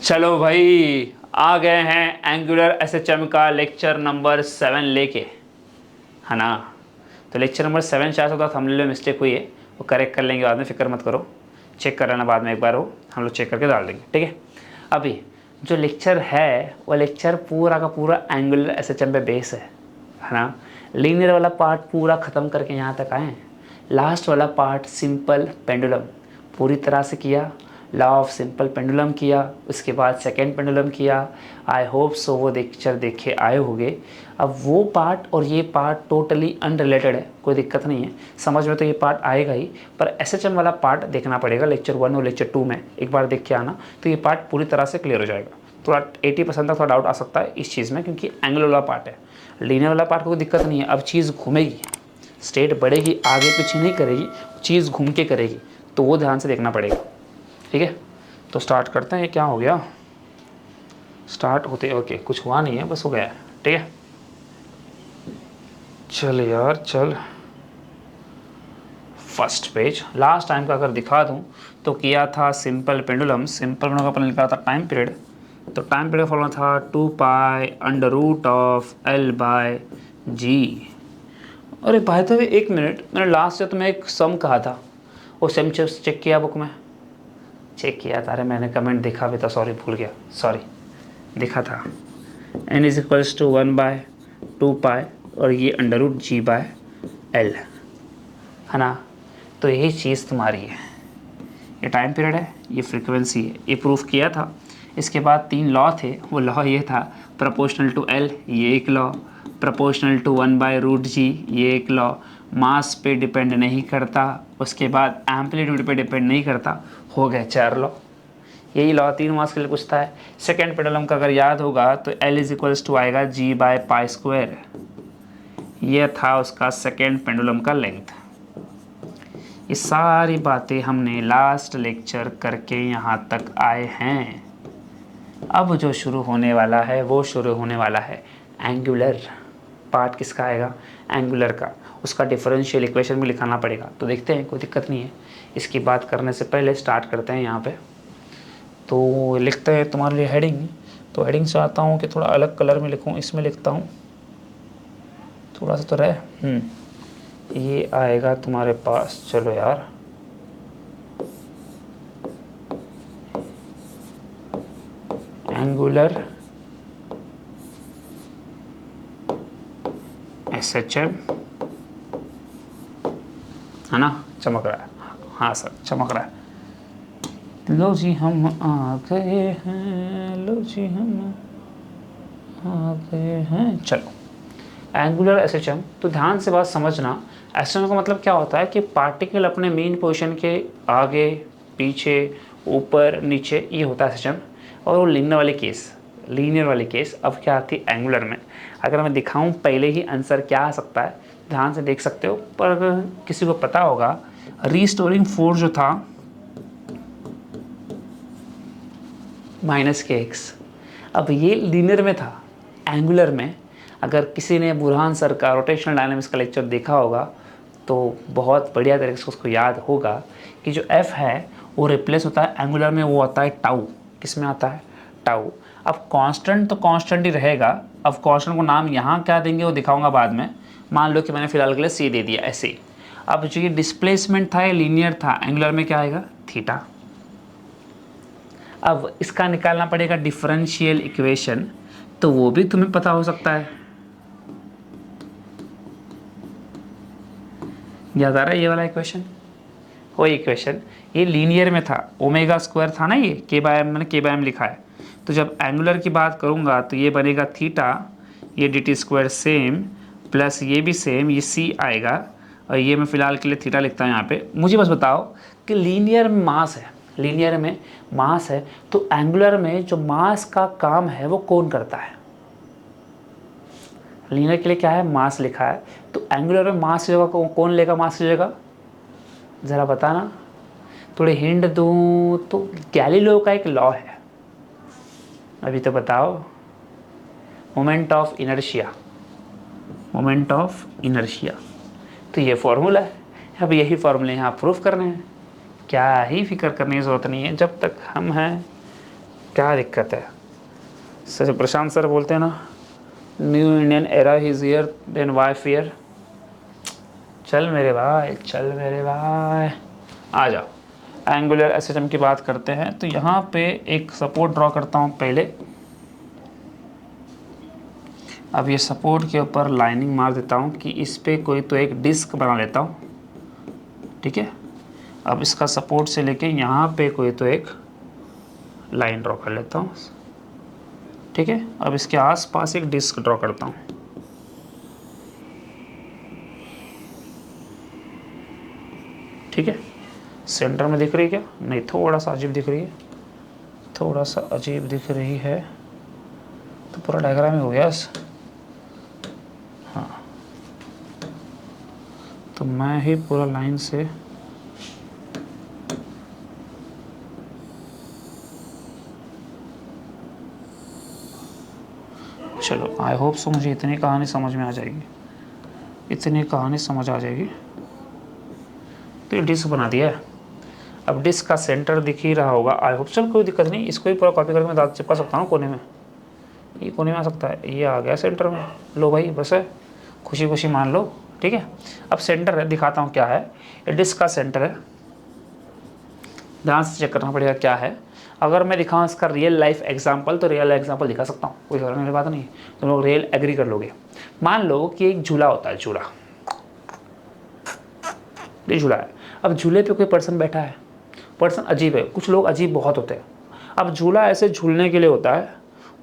चलो भाई, आ गए हैं एंगुलर एसएचएम का लेक्चर नंबर 7 लेके, है ना। तो लेक्चर नंबर 7 शायद होता, हम लोग मिस्टेक हुई है, वो करेक्ट कर लेंगे बाद में, फिक्र मत करो। चेक कर लेना बाद में एक बार, वो हम लोग चेक करके डाल देंगे, ठीक है। अभी जो लेक्चर है वो लेक्चर पूरा का पूरा एंगुलर एसएचएम पे बेस है ना। लीनियर वाला पार्ट पूरा ख़त्म करके यहाँ तक आए हैं। लास्ट वाला पार्ट सिंपल पेंडुलम पूरी तरह से किया, लॉ ऑफ सिंपल पेंडुलम किया, उसके बाद सेकेंड पेंडुलम किया। आई होप सो वो लेक्चर देखे आए होंगे। अब वो पार्ट और ये पार्ट टोटली अनरिलेटेड है, कोई दिक्कत नहीं है, समझ में तो ये पार्ट आएगा ही, पर एसएचएम वाला पार्ट देखना पड़ेगा लेक्चर 1 और लेक्चर 2 में, एक बार देख के आना तो ये पार्ट पूरी तरह से क्लियर हो जाएगा। थोड़ा 80% तक थोड़ा डाउट आ सकता है इस चीज़ में, क्योंकि एंगुलर वाला पार्ट है। लीनियर वाला पार्ट को कोई दिक्कत नहीं है, अब चीज़ घूमेगी, स्टेट बढ़ेगी, आगे पीछे नहीं करेगी, चीज़ घूम के करेगी, तो वो ध्यान से देखना पड़ेगा, ठीक है। तो स्टार्ट करते हैं। ये क्या हो गया, स्टार्ट होते ओके, कुछ हुआ नहीं है, बस हो गया है, ठीक है। चल यार चल, फर्स्ट पेज लास्ट टाइम का अगर दिखा दूं तो किया था सिंपल पेंडुलम। सिंपल पेंडुलम का अपन लिखा था टाइम पीरियड, तो टाइम पीरियड फॉर्मूला था 2 pi under root of L by g. अरे भाई तो 1 मिनट, मैंने लास्ट से तुम्हें एक सम कहा था, वो सम चेक किया बुक में? चेक किया था, अरे मैंने कमेंट देखा भी था, सॉरी भूल गया, सॉरी, दिखा था n is equals to 1/2 pi और ये under root g by l, है ना। तो यही चीज़ तुम्हारी है, ये टाइम पीरियड है, ये फ्रीक्वेंसी है, ये प्रूफ किया था। इसके बाद 3 लॉ थे, वो लॉ ये था प्रोपोर्शनल टू एल, ये एक लॉ, प्रोपोर्शनल टू 1/√g, ये एक लॉ, मास पे डिपेंड नहीं करता, उसके बाद एम्पलीट्यूड पे डिपेंड नहीं करता, हो गए 4 लॉ। यही लॉ 3 मास के लिए पूछता है। सेकेंड पेंडुलम का अगर याद होगा तो L इज इक्वल्स टू आएगा g/π², ये था उसका सेकेंड पेंडुलम का लेंथ। ये सारी बातें हमने लास्ट लेक्चर करके यहाँ तक आए हैं। अब जो शुरू होने वाला है वो शुरू होने वाला है एंगुलर पार्ट। किसका आएगा? एंगुलर का। उसका डिफरेंशियल इक्वेशन भी लिखाना पड़ेगा, तो देखते हैं, कोई दिक्कत नहीं है। इसकी बात करने से पहले स्टार्ट करते हैं यहाँ पे। तो लिखते हैं तुम्हारे लिए हेडिंग, तो हेडिंग चाहता हूँ कि थोड़ा अलग कलर में लिखूँ, इसमें लिखता हूँ, थोड़ा सा तो रहे। ये आएगा तुम्हारे पास, चलो यार, एंगुलर एसएचएम, है ना, चमक रहा है, हाँ सर चमक रहा है। लो जी हम आ गए हैं, लो जी हम आ गए हैं। चलो एंगुलर एसएचएम, तो ध्यान से बात समझना। एसएचएम का मतलब क्या होता है कि पार्टिकल अपने मेन पोजीशन के आगे पीछे ऊपर नीचे, ये होता है एसएचएम। और वो लीनियर वाली केस अब क्या आती है एंगुलर में। अगर मैं दिखाऊं पहले ही आंसर क्या आ सकता है, ध्यान से देख सकते हो, पर अगर किसी को पता होगा रीस्टोरिंग फोर्स जो था -kx, अब ये लीनियर में था। एंगुलर में अगर किसी ने बुरहान सर का रोटेशनल डायनामिक्स का लेक्चर देखा होगा तो बहुत बढ़िया तरीके से उसको याद होगा कि जो f है वो रिप्लेस होता है एंगुलर में, वो आता है टाउ। किस में आता है? टाउ। अब कांस्टेंट तो कांस्टेंट ही रहेगा। अब कांस्टेंट को नाम यहाँ क्या देंगे वो दिखाऊंगा बाद में। मान लो कि मैंने फिलहाल के लिए c दे दिया ऐसे ही। अब जो ये डिस्प्लेसमेंट था ये लीनियर था, एंगुलर में क्या आएगा? थीटा। अब इसका निकालना पड़ेगा डिफरेंशियल इक्वेशन, तो वो भी तुम्हें पता हो सकता है। याद आ रहा है ये वाला इक्वेशन? वो इक्वेशन ये लीनियर में था, ओमेगा स्क्वायर था ना, ये k/m, मैंने k/m लिखा है। तो जब एंगुलर की बात करूँगा तो ये बनेगा थीटा, ये dt² सेम, प्लस ये भी सेम, ये c आएगा, और ये मैं फ़िलहाल के लिए थीटा लिखता हूँ यहाँ पे। मुझे बस बताओ कि लीनियर में मास है, लीनियर में मास है, तो एंगुलर में जो मास का काम है वो कौन करता है? लीनियर के लिए क्या है? मास लिखा है, तो एंगुलर में मास की जगह कौन लेगा? मास की जगह ज़रा बताना। थोड़ी हिंट दूँ तो गैलीलियो का एक लॉ है, अभी तो बताओ। Moment of inertia, moment of inertia, तो ये फॉर्मूला है। अब यही फॉर्मूले यहाँ प्रूफ करने हैं, क्या ही फिक्र करने की ज़रूरत नहीं है। जब तक हम हैं क्या दिक्कत है? सर प्रशांत सर बोलते हैं ना, new Indian era is here then why fear. चल मेरे भाई, चल मेरे भाई, आ जाओ। एंगुलर एसएचएम की बात करते हैं तो यहाँ पे एक सपोर्ट ड्रॉ करता हूँ पहले। अब ये सपोर्ट के ऊपर लाइनिंग मार देता हूँ कि इस पे कोई तो एक डिस्क बना लेता हूँ, ठीक है। अब इसका सपोर्ट से लेके यहाँ पे कोई तो एक लाइन ड्रॉ कर लेता हूँ, ठीक है। अब इसके आसपास एक डिस्क ड्रॉ करता हूँ, ठीक है। सेंटर में दिख रही है क्या? नहीं, थोड़ा सा अजीब दिख रही है, थोड़ा सा अजीब दिख रही है। तो पूरा डायग्राम ही हो गया। हाँ, तो मैं ही पूरा लाइन से चलो, आई होप सो मुझे इतनी कहानी समझ में आ जाएगी, इतनी कहानी समझ आ जाएगी। तो ये डिस्क बना दिया है। अब डिस्क का सेंटर दिख ही रहा होगा, आई होप। चल कोई दिक्कत नहीं, इसको ही पूरा कॉपी करके मैं दांत चिपका सकता हूँ कोने में, ये कोने में आ सकता है। ये आ गया सेंटर में, लो भाई, बस है, खुशी खुशी मान लो, ठीक है। अब सेंटर है, दिखाता हूँ क्या है। ये डिस्क का सेंटर है, ध्यान से चेक करना पड़ेगा क्या है। अगर मैं दिखाऊँ इसका रियल लाइफ एग्जांपल तो रियल एग्जांपल दिखा सकता हूँ, कोई करने वाली बात नहीं, तुम लोग रियल एग्री कर लोगे। मान लो कि एक झूला होता है, झूला, ये झूला है। अब झूले पे कोई पर्सन बैठा है, पर्सन अजीब है, कुछ लोग अजीब बहुत होते हैं। अब झूला ऐसे झूलने के लिए होता है,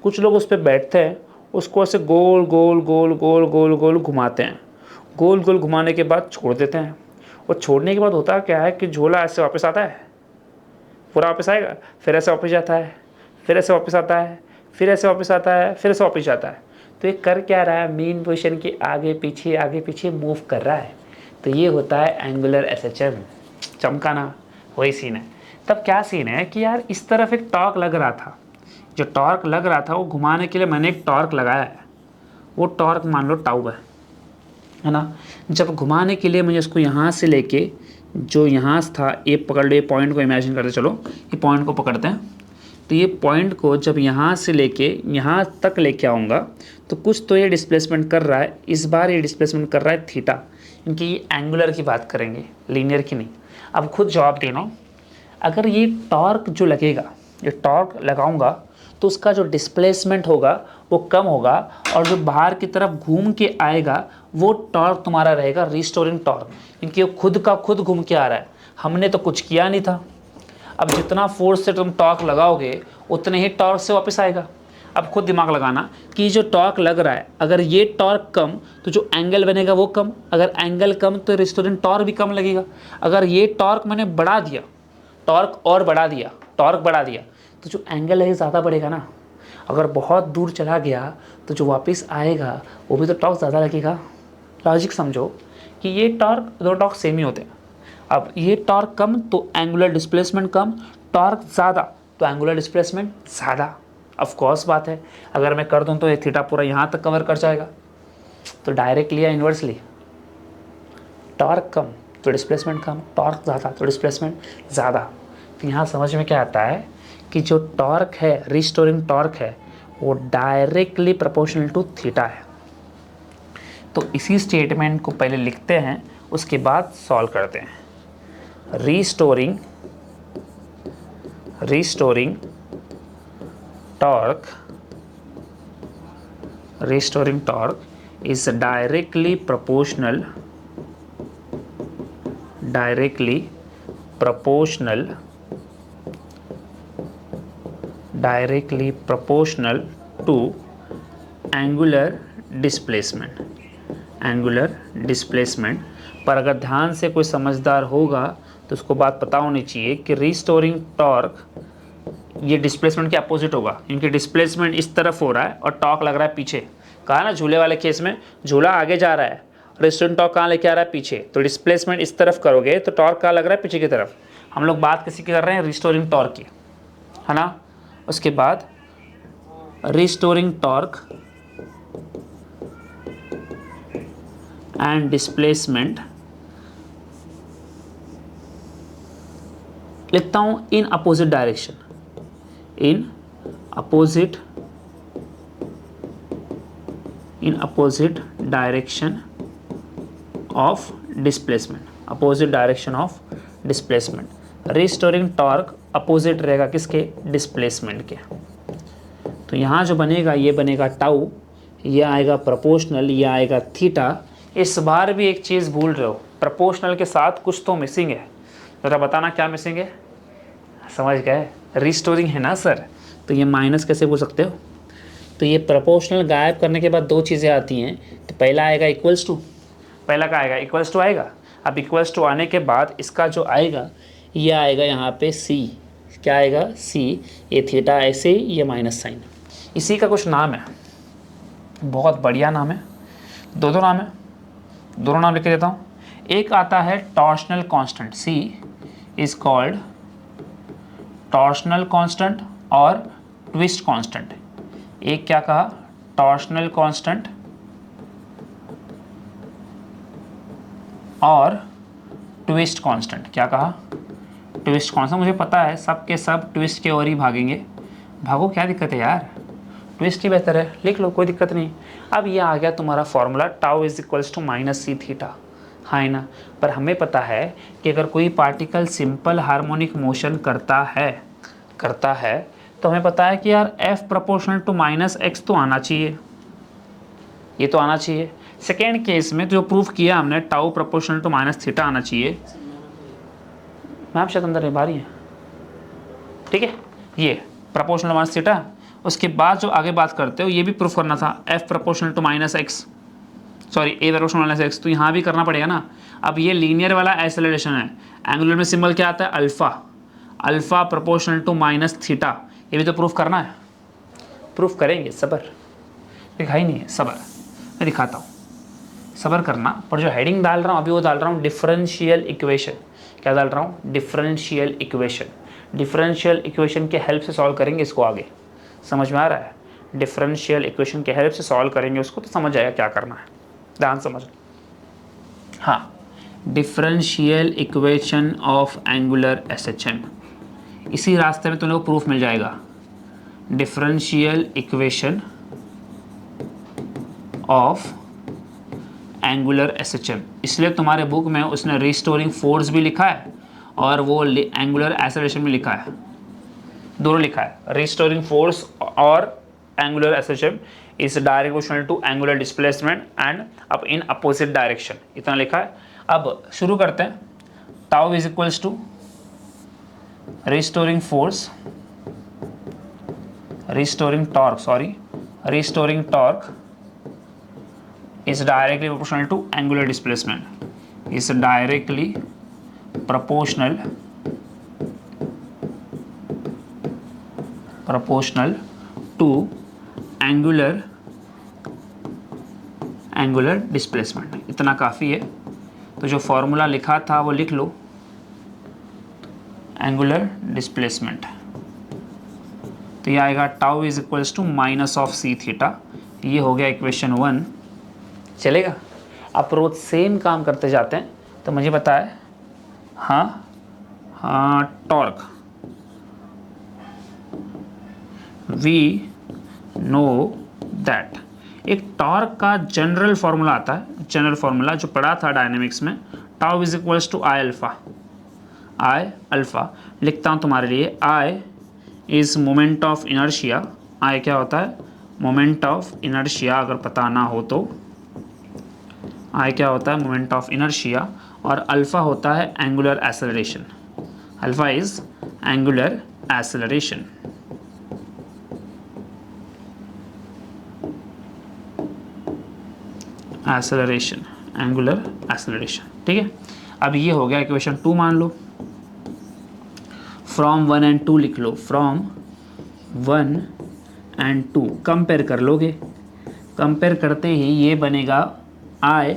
कुछ लोग उस पर बैठते हैं, उसको ऐसे गोल गोल गोल गोल गोल गोल घुमाते हैं, गोल गोल घुमाने के बाद छोड़ देते हैं। और छोड़ने के बाद होता क्या है कि झूला ऐसे वापस आता है, पूरा वापस आएगा, फिर ऐसे वापस जाता है, फिर ऐसे वापस आता है, फिर ऐसे वापस आता है, फिर ऐसे वापस जाता है। तो ये कर क्या रहा है? मेन पोजीशन के आगे पीछे मूव कर रहा है। तो ये होता है एंगुलर एसएचएम, चमकाना, वही सीन है। तब क्या सीन है कि यार इस तरफ एक टॉर्क लग रहा था, जो टॉर्क लग रहा था वो घुमाने के लिए मैंने एक टॉर्क लगाया है, वो टॉर्क मान लो टाउ है ना। जब घुमाने के लिए मुझे उसको यहाँ से लेके जो यहाँ था, ये पकड़ लो, ये पॉइंट को इमेजिन करते चलो, ये पॉइंट को पकड़ते हैं। तो ये पॉइंट को जब यहाँ से लेके यहाँ तक लेके आऊँगा तो कुछ तो ये डिस्प्लेसमेंट कर रहा है। इस बार ये डिस्प्लेसमेंट कर रहा है थीटा, इनकी ये एंगुलर की बात करेंगे, लीनियर की नहीं। अब खुद जवाब देना, अगर ये टॉर्क जो लगेगा, ये टॉर्क लगाऊंगा तो उसका जो डिस्प्लेसमेंट होगा वो कम होगा, और जो बाहर की तरफ घूम के आएगा वो टॉर्क तुम्हारा रहेगा रिस्टोरिंग टॉर्क, क्योंकि वो खुद का खुद घूम के आ रहा है, हमने तो कुछ किया नहीं था। अब जितना फोर्स से तुम टॉर्क लगाओगे उतने ही टॉर्क से वापस आएगा। अब खुद दिमाग लगाना कि जो टॉर्क लग रहा है, अगर ये टॉर्क कम तो जो एंगल बनेगा वो कम, अगर एंगल कम तो रिस्टोरिंग टॉर्क भी कम लगेगा। अगर ये टॉर्क मैंने बढ़ा दिया, टॉर्क और बढ़ा दिया, टॉर्क बढ़ा दिया, तो जो एंगल है ज़्यादा बढ़ेगा ना। अगर बहुत दूर चला गया तो जो वापस आएगा वो भी तो टॉर्क ज़्यादा लगेगा। लॉजिक समझो कि ये टॉर्क, दो टॉर्क सेम ही होते हैं। अब ये टॉर्क कम तो एंगुलर डिस्प्लेसमेंट कम, टॉर्क ज़्यादा तो एंगुलर डिस्प्लेसमेंट ज़्यादा। ऑफ कोर्स बात है, अगर मैं कर दूं तो ये थीटा पूरा यहाँ तक कवर कर जाएगा। तो डायरेक्टली या इन्वर्सली, टॉर्क कम तो डिस्प्लेसमेंट कम, टॉर्क ज़्यादा तो डिस्प्लेसमेंट ज़्यादा। तो यहाँ समझ में क्या आता है कि जो टॉर्क है, रिस्टोरिंग टॉर्क है, वो डायरेक्टली प्रोपोर्शनल टू थीटा है। तो इसी स्टेटमेंट को पहले लिखते हैं, उसके बाद सॉल्व करते हैं। Restoring torque is directly proportional to angular displacement। पर अगर ध्यान से कोई समझदार होगा तो उसको बात पता होनी चाहिए कि रिस्टोरिंग टॉर्क ये डिस्प्लेसमेंट के अपोजिट होगा, क्योंकि डिस्प्लेसमेंट इस तरफ हो रहा है और टॉर्क लग रहा है पीछे। कहा ना झूले वाले केस में झूला आगे जा रहा है, रिस्टोरिंग टॉर्क कहाँ लेके आ रहा है? पीछे। तो डिस्प्लेसमेंट इस तरफ करोगे तो टॉर्क कहाँ लग रहा है? पीछे की तरफ। हम लोग बात किसी की कर रहे हैं? रिस्टोरिंग टॉर्क की, है ना। उसके बाद रिस्टोरिंग टॉर्क एंड डिस्प्लेसमेंट लिखता हूँ इन opposite direction, in opposite direction of displacement, opposite direction of displacement. Restoring torque opposite रहेगा किसके, डिस्प्लेसमेंट के। तो यहाँ जो बनेगा ये बनेगा टाउ, ये आएगा प्रोपोर्शनल, ये आएगा थीटा। इस बार भी एक चीज़ भूल रहे हो, प्रोपोर्शनल के साथ कुछ तो मिसिंग है, ज़रा बताना क्या मिसिंग है। समझ गए, रिस्टोरिंग है ना सर, तो ये माइनस कैसे बोल सकते हो। तो ये प्रोपोर्शनल गायब करने के बाद दो चीज़ें आती हैं, तो पहला आएगा इक्वल्स टू, पहला का आएगा इक्वल्स टू आएगा। अब इक्वल्स टू आने के बाद इसका जो आएगा ये आएगा यहाँ पे सी, क्या आएगा सी, ये थीटा ऐसे, ये माइनस साइन। इसी का कुछ नाम है, बहुत बढ़िया नाम है, दो नाम है, दोनों नाम लिख के देता हूँ। एक आता है torsional constant, C is called torsional constant और ट्विस्ट कांस्टेंट। एक क्या कहा, टॉर्शनल कांस्टेंट और ट्विस्ट कांस्टेंट। क्या कहा, ट्विस्ट कांस्टेंट। मुझे पता है सब के सब ट्विस्ट के ओर ही भागेंगे, भागो क्या दिक्कत है यार, ट्विस्ट ही बेहतर है, लिख लो कोई दिक्कत नहीं। अब ये आ गया तुम्हारा formula, tau is equals to minus C theta, हाँ है ना। पर हमें पता है कि अगर कोई पार्टिकल सिंपल हार्मोनिक मोशन करता है तो हमें पता है कि यार F proportional to minus x तो आना चाहिए, ये तो आना चाहिए। सेकेंड केस में जो प्रूफ किया हमने, tau proportional to minus theta आना चाहिए। मैम शायद अंदर नहीं बारी है, ठीक है, ये प्रोपोर्शनल माइनस थीटा। उसके बाद जो आगे बात करते हो ये भी प्रूफ करना था, F proportional to minus x, sorry a proportional minus x, तो यहाँ भी करना पड़ेगा ना। अब ये लीनियर वाला एक्सेलरेशन है, एंगुलर में सिंबल क्या आता है, alpha, alpha proportional to minus theta, ये भी तो प्रूफ करना है, प्रूफ करेंगे, सबर दिखाई नहीं है, सबर मैं दिखाता हूँ, सबर करना। पर जो हेडिंग डाल रहा हूँ अभी वो डाल रहा हूँ डिफरेंशियल इक्वेशन। क्या डाल रहा हूँ, डिफरेंशियल इक्वेशन। डिफरेंशियल इक्वेशन के हेल्प से सॉल्व करेंगे इसको, आगे समझ में आ रहा है। डिफरेंशियल इक्वेशन के हेल्प से सॉल्व करेंगे उसको, तो समझ आएगा क्या करना है, ध्यान समझ। हाँ, differential equation of angular SHM, इसी रास्ते में तुम लोग प्रूफ मिल जाएगा। Differential equation of angular SHM, इसलिए तुम्हारे बुक में उसने रिस्टोरिंग फोर्स भी लिखा है और वो एंगुलर एक्सेलरेशन भी लिखा है, दोनों लिखा है। रिस्टोरिंग फोर्स और angular SHM is direct proportional to angular displacement and up in opposite direction, इतना लिखा है। अब शुरू करते हैं। Tau is equals to restoring force, restoring torque is directly proportional to angular displacement, is directly proportional to angular displacement। इतना काफ़ी है, तो जो फॉर्मूला लिखा था वो लिख लो, एंगुलर डिस्प्लेसमेंट, तो ये आएगा tau is equals to minus of C theta. ये हो गया इक्वेशन 1, चलेगा। आप रोज सेम काम करते जाते हैं, तो मुझे पता है, हाँ टॉर्क, वी नो दैट। एक टॉर्क का जनरल फॉर्मूला आता है, जनरल फॉर्मूला जो पढ़ा था डायनेमिक्स में, tau is equals to I alpha. लिखता हूँ तुम्हारे लिए, I is moment of inertia. I क्या होता है, मोमेंट ऑफ इनर्शिया, अगर पता ना हो तो आई क्या होता है, मोमेंट ऑफ इनर्शिया, और अल्फा होता है angular acceleration. Alpha is angular acceleration. Angular acceleration, ठीक है। अब ये हो गया इक्वेशन 2 मान लो। फ्रॉम 1 and 2 लिख लो, फ्रॉम 1 and 2 कंपेयर कर लोगे। कंपेयर करते ही ये बनेगा I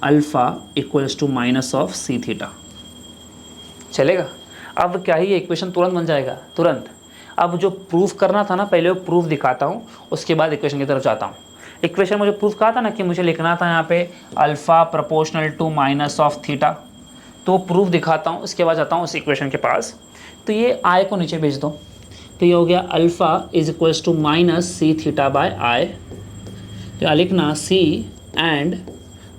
alpha equals to minus of C theta, चलेगा। अब क्या ही इक्वेशन तुरंत बन जाएगा, तुरंत। अब जो प्रूफ करना था ना, पहले वो प्रूफ दिखाता हूँ, उसके बाद इक्वेशन की तरफ जाता हूँ। इक्वेशन में जो प्रूफ कहा था ना कि मुझे लिखना था यहाँ पे alpha proportional to minus of theta, तो प्रूफ दिखाता हूँ, उसके बाद जाता हूँ उस इक्वेशन के पास। तो ये आई को नीचे भेज दो, तो ये हो गया alpha is equals to minus C theta by I. तो यहाँ लिखना C and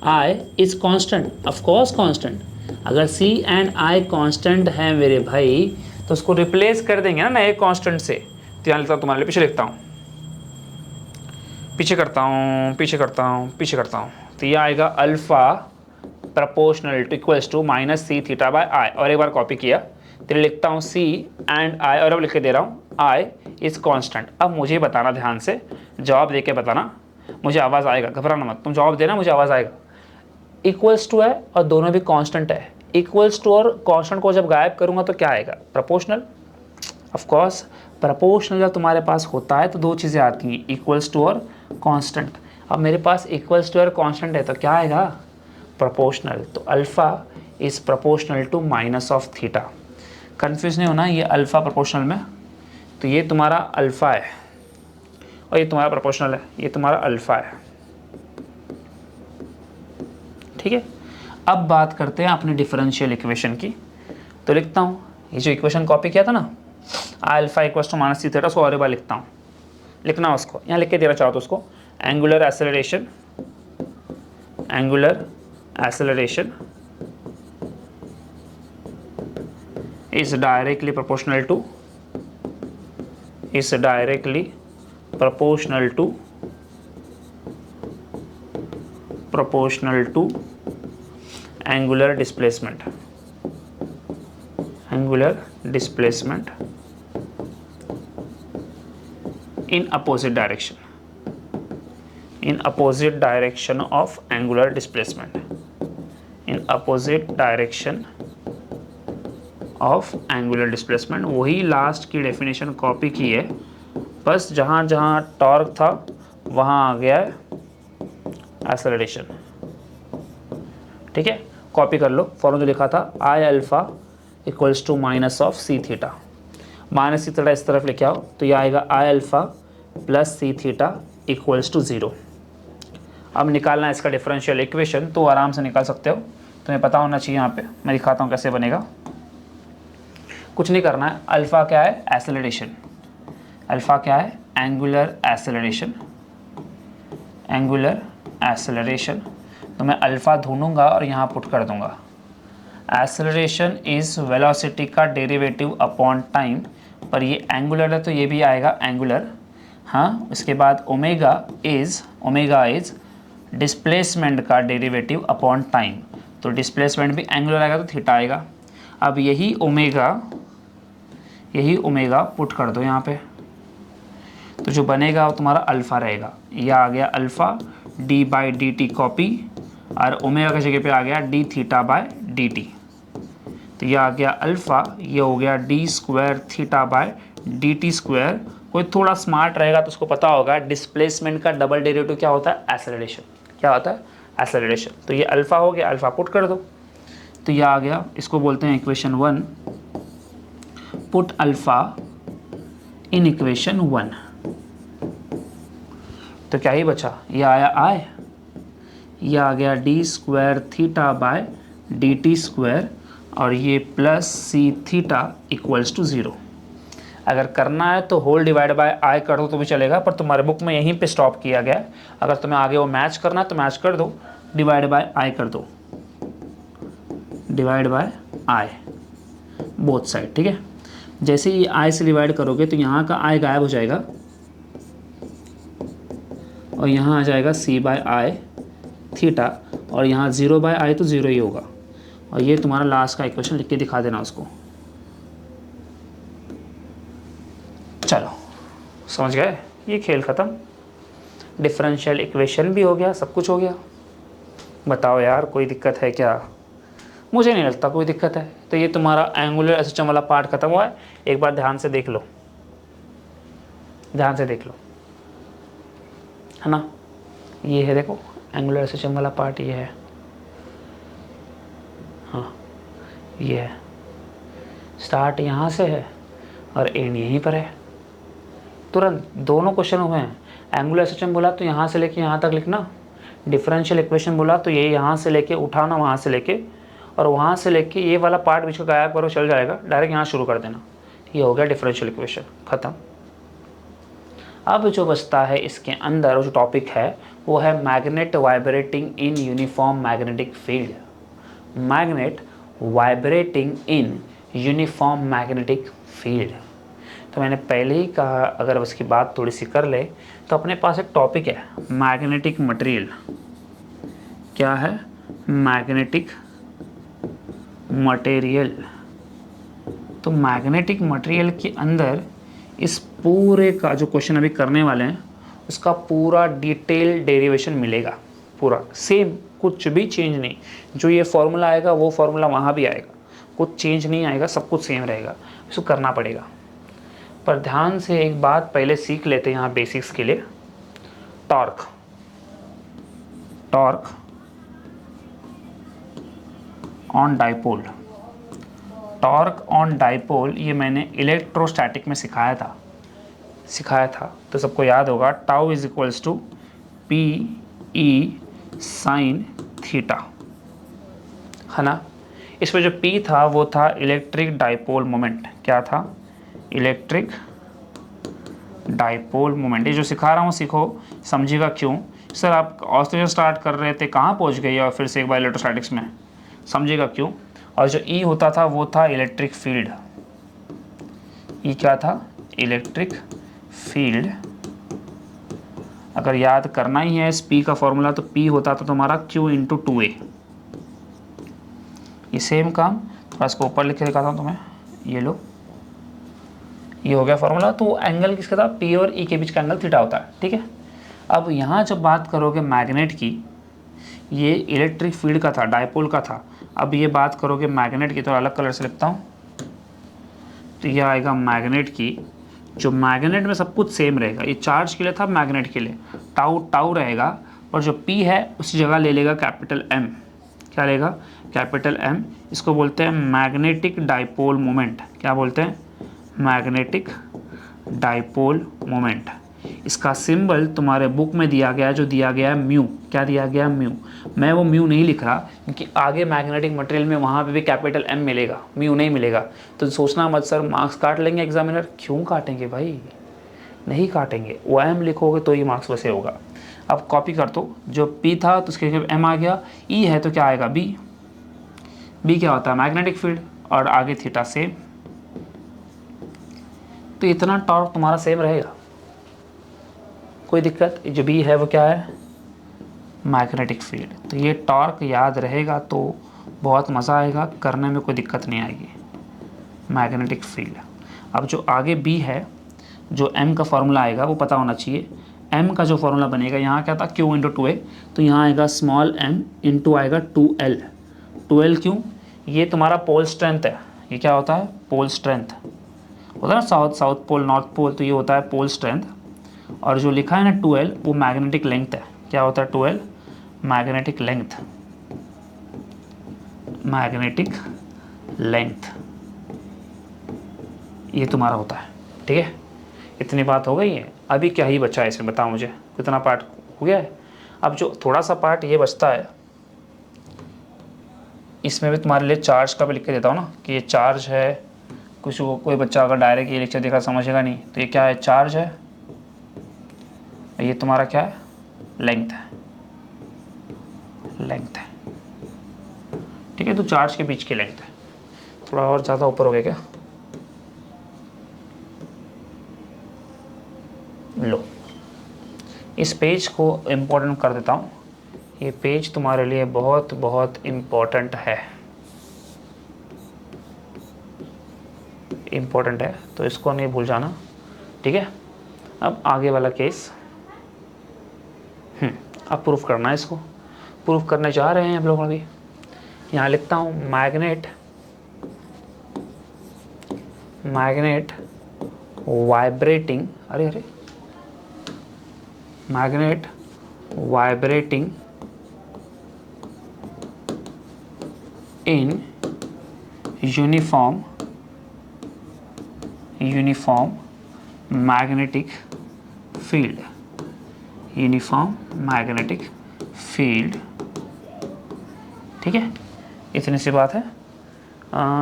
I is constant, of course constant. अगर सी एंड आई कांस्टेंट है मेरे भाई तो उसको रिप्लेस कर देंगे ना नए कांस्टेंट से। तो यहाँ लिखता हूँ, तुम्हारे लिए पीछे लिखता हूँ, पीछे करता हूँ, पीछे करता हूँ, पीछे करता हूँ। तो ये आएगा alpha proportional to equals to minus C theta by I. और एक बार कॉपी किया तो लिखता हूँ सी एंड आई, और अब लिख के दे रहा हूँ आई इज़ कांस्टेंट। अब मुझे बताना, ध्यान से जवाब दे के बताना, मुझे आवाज़ आएगा, घबराना मत, तुम जवाब देना, मुझे आवाज़ आएगा। इक्वल्स टू है और दोनों भी कांस्टेंट है। इक्वल्स टू और कांस्टेंट को जब गायब करूँगा तो क्या आएगा? प्रोपोर्शनल। ऑफ कोर्स प्रोपोर्शनल जब तुम्हारे पास होता है तो दो चीज़ें आती हैं, इक्वल्स टू और कांस्टेंट। अब मेरे पास इक्वल्स टू और कांस्टेंट है तो क्या आएगा? प्रोपोर्शनल। तो alpha is proportional to minus of theta. Confuse नहीं होना, ये अल्फ़ा प्रोपोर्शनल में, तो ये तुम्हारा अल्फ़ा है और ये तुम्हारा प्रोपोर्शनल है, ये तुम्हारा अल्फ़ा है। ठीक है, अब बात करते हैं अपने डिफरेंशियल इक्वेशन की। तो लिखता हूँ, ये जो इक्वेशन कॉपी किया था ना, alpha equals to minus C theta, उसको और एक बार लिखता हूँ, लिखना उसको यहाँ लिख के देना चाहो तो उसको angular acceleration, angular acceleration is directly proportional to angular displacement in opposite direction of angular displacement, in opposite direction of angular displacement. वही लास्ट की डेफिनेशन कॉपी की है, बस जहाँ जहाँ टॉर्क था वहाँ आ गया है एक्सेलरेशन। ठीक है, कॉपी कर लो। फॉर्मूला जो लिखा था I alpha equals to minus of C theta, minus C theta इस तरफ लेके आओ तो ये आएगा I alpha plus C theta equals to 0। अब निकालना है इसका डिफरेंशियल इक्वेशन, तो आराम से निकाल सकते हो, तुम्हें पता होना चाहिए। यहाँ पे मैं दिखाता हूँ कैसे बनेगा। कुछ नहीं करना है, अल्फ़ा क्या है? एक्सेलरेशन। अल्फ़ा क्या है? Angular acceleration, angular acceleration. तो मैं अल्फ़ा ढूंढूंगा और यहाँ पुट कर दूंगा। एक्सेलरेशन इज़ वेलोसिटी का डेरिवेटिव अपॉन टाइम, पर ये एंगुलर है तो ये भी आएगा एंगुलर। हाँ, उसके बाद ओमेगा इज़ डिस्प्लेसमेंट का डेरिवेटिव अपॉन टाइम, तो डिस्प्लेसमेंट भी एंगुलर आएगा तो थीटा आएगा। अब यही ओमेगा पुट कर दो यहाँ पे, तो जो बनेगा वो तुम्हारा अल्फ़ा रहेगा। ये आ गया alpha D by D T copy, और ओमेगा की जगह पे आ गया D theta by d T. तो ये आ गया अल्फ़ा, ये हो गया d square theta by d t square. कोई थोड़ा स्मार्ट रहेगा तो उसको पता होगा डिस्प्लेसमेंट का डबल डेरिवेटिव क्या होता है? एक्सेलरेशन। क्या होता है? एक्सेलरेशन। तो ये अल्फ़ा हो गया, अल्फ़ा पुट कर दो, तो ये आ गया, इसको बोलते हैं equation 1। Put alpha in equation 1, तो क्या ही बचा? ये आया आई, ये आ गया d square theta by d t square, और ये plus C theta equals to 0। अगर करना है तो होल डिवाइड बाय आई कर दो तो भी चलेगा, पर तुम्हारे बुक में यहीं पे स्टॉप किया गया है। अगर तुम्हें आगे वो मैच करना है तो मैच कर दो, डिवाइड बाय आई कर दो, divide by I both side. ठीक है, जैसे ही आई से डिवाइड करोगे तो यहाँ का आई गायब हो जाएगा और यहाँ आ जाएगा सी बाय आई थीटा, और यहाँ 0 बाय आई तो 0 ही होगा। और ये तुम्हारा लास्ट का इक्वेशन लिख के दिखा देना उसको। चलो समझ गए, ये खेल ख़त्म। डिफरेंशियल इक्वेशन भी हो गया, सब कुछ हो गया। बताओ यार, कोई दिक्कत है क्या? मुझे नहीं लगता कोई दिक्कत है। तो ये तुम्हारा एंगुलर सिस्टम वाला पार्ट खत्म हुआ है। एक बार ध्यान से देख लो, ध्यान से देख लो, है ना? ये है, देखो एंगुलर सिस्टम वाला पार्ट ये है, हाँ ये है। स्टार्ट यहाँ से है और एंड यहीं पर है। तुरंत दोनों क्वेश्चन हुए हैं। एंगुलर सिस्टम बोला तो यहाँ से लेके यहाँ तक लिखना, डिफरेंशियल इक्वेशन बोला तो ये यहाँ से लेके उठाना, वहाँ से लेके, और वहाँ से लेके ये वाला पार्ट बीच का गायब करो, चल जाएगा। डायरेक्ट यहाँ शुरू कर देना। ये हो गया डिफरेंशियल इक्वेशन, ख़त्म। अब जो बचता है इसके अंदर जो टॉपिक है वो है magnet vibrating in uniform magnetic field. Magnet vibrating in uniform magnetic field. तो मैंने पहले ही कहा, अगर उसकी बात थोड़ी सी कर ले तो अपने पास एक टॉपिक है मैग्नेटिक मटेरियल। क्या है? Magnetic material. तो मैग्नेटिक मटेरियल के अंदर इस पूरे का जो क्वेश्चन अभी करने वाले हैं उसका पूरा डिटेल डेरिवेशन मिलेगा, पूरा सेम, कुछ भी चेंज नहीं। जो ये फॉर्मूला आएगा वो फॉर्मूला वहाँ भी आएगा, कुछ चेंज नहीं आएगा, सब कुछ सेम रहेगा। इसको करना पड़ेगा। पर ध्यान से एक बात पहले सीख लेते हैं यहाँ बेसिक्स के लिए। Torque, torque on dipole. Torque on dipole ये मैंने इलेक्ट्रोस्टैटिक में सिखाया था, तो सबको याद होगा। Tau is equals to p E sine theta, है ना। इसमें जो P था वो था इलेक्ट्रिक डाइपोल मोमेंट। क्या था? Electric dipole moment. ये जो सिखा रहा हूँ सीखो, समझिएगा क्यों। सर आप ऑस्ट्रेलिया स्टार्ट कर रहे थे, कहाँ पहुँच गए और फिर से एक बार इलेक्ट्रोस्टैटिक्स में, समझिएगा क्यों। और जो E होता था वो था इलेक्ट्रिक फील्ड। E क्या था? Electric field. अगर याद करना ही है इस P का फॉर्मूला तो P होता था तुम्हारा Q इंटू 2A। ये सेम काम थोड़ा इसको ऊपर लिख के दिखाता हूँ तुम्हें, ये लो, ये हो गया फॉर्मूला। तो एंगल किसका था? P और E के बीच का एंगल थीटा होता है, ठीक है। अब यहाँ जब बात करोगे मैग्नेट की, ये इलेक्ट्रिक फील्ड का था, डाइपोल का था। अब ये बात करोगे मैग्नेट की, तो अलग कलर से लिखता हूँ, तो ये आएगा मैग्नेट की। जो मैग्नेट में सब कुछ सेम रहेगा, ये चार्ज के लिए था, मैग्नेट के लिए टाउ टाउ रहेगा, और जो P है उसी जगह ले लेगा कैपिटल M। क्या लेगा? Capital M। इसको बोलते हैं मैग्नेटिक डाइपोल मोमेंट। क्या बोलते हैं? Magnetic dipole moment. इसका सिंबल तुम्हारे बुक में दिया गया है, जो दिया गया है म्यू। क्या दिया गया? म्यू। मैं वो म्यू नहीं लिख रहा क्योंकि आगे मैग्नेटिक मटेरियल में वहाँ पे भी कैपिटल M मिलेगा, म्यू नहीं मिलेगा। तो सोचना मत सर मार्क्स काट लेंगे एग्जामिनर। क्यों काटेंगे भाई? नहीं काटेंगे, वो M लिखोगे तो ही मार्क्स वैसे होगा। अब कॉपी कर दो, जो P था तो उसके जगह M आ गया, E है तो क्या आएगा? B। B क्या होता है? मैग्नेटिक फील्ड, और आगे थीटा सेम। तो इतना टॉर्क तुम्हारा सेम रहेगा, कोई दिक्कत। जो B है वो क्या है? Magnetic field. तो ये टॉर्क याद रहेगा तो बहुत मज़ा आएगा, करने में कोई दिक्कत नहीं आएगी। Magnetic field. अब जो आगे B है, जो M का फॉर्मूला आएगा वो पता होना चाहिए। M का जो फॉर्मूला बनेगा, यहाँ क्या था? Q इंटू 2A, तो यहाँ आएगा स्मॉल m इंटू आएगा 2L। 2L क्यों? ये तुम्हारा पोल स्ट्रेंथ है। ये क्या होता है? पोल स्ट्रेंथ होता है ना, साउथ पोल नॉर्थ पोल, तो ये होता है पोल स्ट्रेंथ। और जो लिखा है ना 2L, वो मैग्नेटिक लेंथ है। क्या होता है 2L? Magnetic length. Magnetic length ये तुम्हारा होता है, ठीक है। इतनी बात हो गई है। अभी क्या ही बचा है इसमें, बताओ मुझे, कितना पार्ट हो गया है। अब जो थोड़ा सा पार्ट ये बचता है, इसमें भी तुम्हारे लिए चार्ज का भी लिख के देता हूँ ना, कि ये चार्ज है। कुछ कोई बच्चा अगर डायरेक्ट ये लेक्चर देखा समझेगा नहीं, तो ये क्या है? चार्ज है। ये तुम्हारा क्या है? लेंथ है, लेंथ है, ठीक है। तो चार्ज के बीच की लेंथ है। थोड़ा और ज़्यादा ऊपर हो गया क्या? लो, इस पेज को इम्पोर्टेंट कर देता हूँ। ये पेज तुम्हारे लिए बहुत बहुत इम्पोर्टेंट है, इम्पोर्टेंट है, तो इसको नहीं भूल जाना, ठीक है। अब आगे वाला केस, अब प्रूफ करना है। इसको प्रूफ करने जा रहे हैं हम लोग। अभी यहाँ लिखता हूँ मैग्नेट वाइब्रेटिंग, अरे magnet vibrating in uniform magnetic field. Uniform magnetic field, ठीक है। इतनी सी बात है।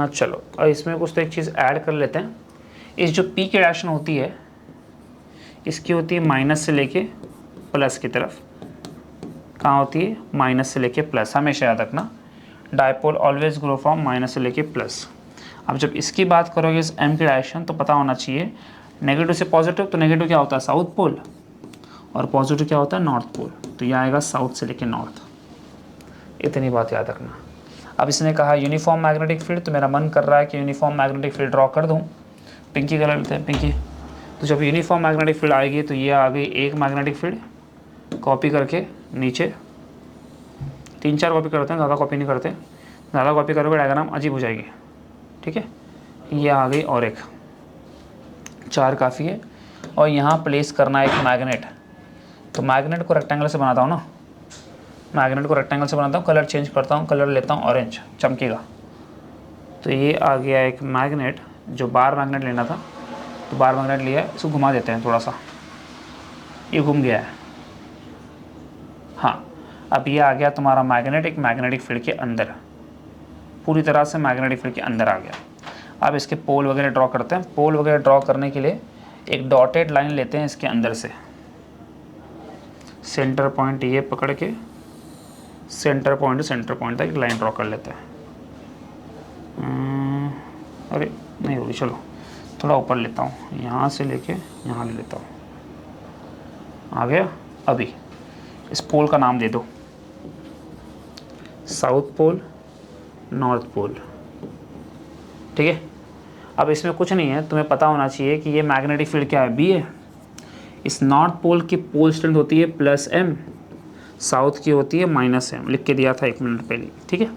चलो, और इसमें कुछ तो एक चीज़ ऐड कर लेते हैं। इस जो पी की डायरेक्शन होती है इसकी होती है माइनस से लेके प्लस की तरफ। कहाँ होती है? माइनस से लेके प्लस, हमेशा याद रखना। Dipole always grow from minus से लेके प्लस। अब जब इसकी बात करोगे इस एम की डायरेक्शन, तो पता होना चाहिए नेगेटिव से पॉजिटिव, तो नेगेटिव क्या होता है? साउथ पोल, और पॉजिटिव क्या होता है? North pole. तो ये आएगा साउथ से लेके नॉर्थ। इतनी बात याद रखना। अब इसने कहा यूनिफॉर्म मैग्नेटिक फील्ड, तो मेरा मन कर रहा है कि यूनिफॉर्म मैग्नेटिक फील्ड ड्रॉ कर दूँ। पिंकी कलर लेते हैं, पिंकी। तो जब यूनिफॉर्म मैग्नेटिक फील्ड आएगी तो ये आ गई एक मैग्नेटिक फील्ड, कॉपी करके नीचे 3-4 कॉपी करते हैं, ज़्यादा कॉपी नहीं करते। ज़्यादा कॉपी करोगे डायग्राम अजीब हो जाएगी, ठीक है। ये आ गई और एक, 4 काफ़ी है। और यहाँ प्लेस करना है एक मैग्नेट। तो मैग्नेट को रेक्टेंगल से बनाता हूँ ना, मैग्नेट को रेक्टेंगल से बनाता हूँ, कलर चेंज करता हूँ, कलर लेता हूँ ऑरेंज, चमकेगा। तो ये आ गया एक मैग्नेट, जो बार मैग्नेट लेना था तो बार मैग्नेट लिया है। इसको घुमा देते हैं थोड़ा सा, ये घूम गया है। हाँ, अब ये आ गया तुम्हारा मैग्नेट एक मैग्नेटिक फील्ड के अंदर, पूरी तरह से मैग्नेटिक फील्ड के अंदर आ गया। अब इसके पोल वगैरह ड्रॉ करते हैं। पोल वगैरह ड्रॉ करने के लिए एक डॉटेड लाइन लेते हैं इसके अंदर से, सेंटर पॉइंट ये पकड़ के सेंटर पॉइंट तक एक लाइन ड्रॉ कर लेते हैं। अरे नहीं होगी, चलो थोड़ा ऊपर लेता हूँ, यहाँ से लेके यहाँ ले लेता हूँ। आ गया। अभी इस पोल का नाम दे दो, साउथ पोल, नॉर्थ पोल, ठीक है। अब इसमें कुछ नहीं है, तुम्हें पता होना चाहिए कि ये मैग्नेटिक फील्ड क्या है? बी है। इस नॉर्थ पोल की पोल स्ट्रेंथ होती है +m, साउथ की होती है -m। लिख के दिया था 1 मिनट पहले, ठीक है।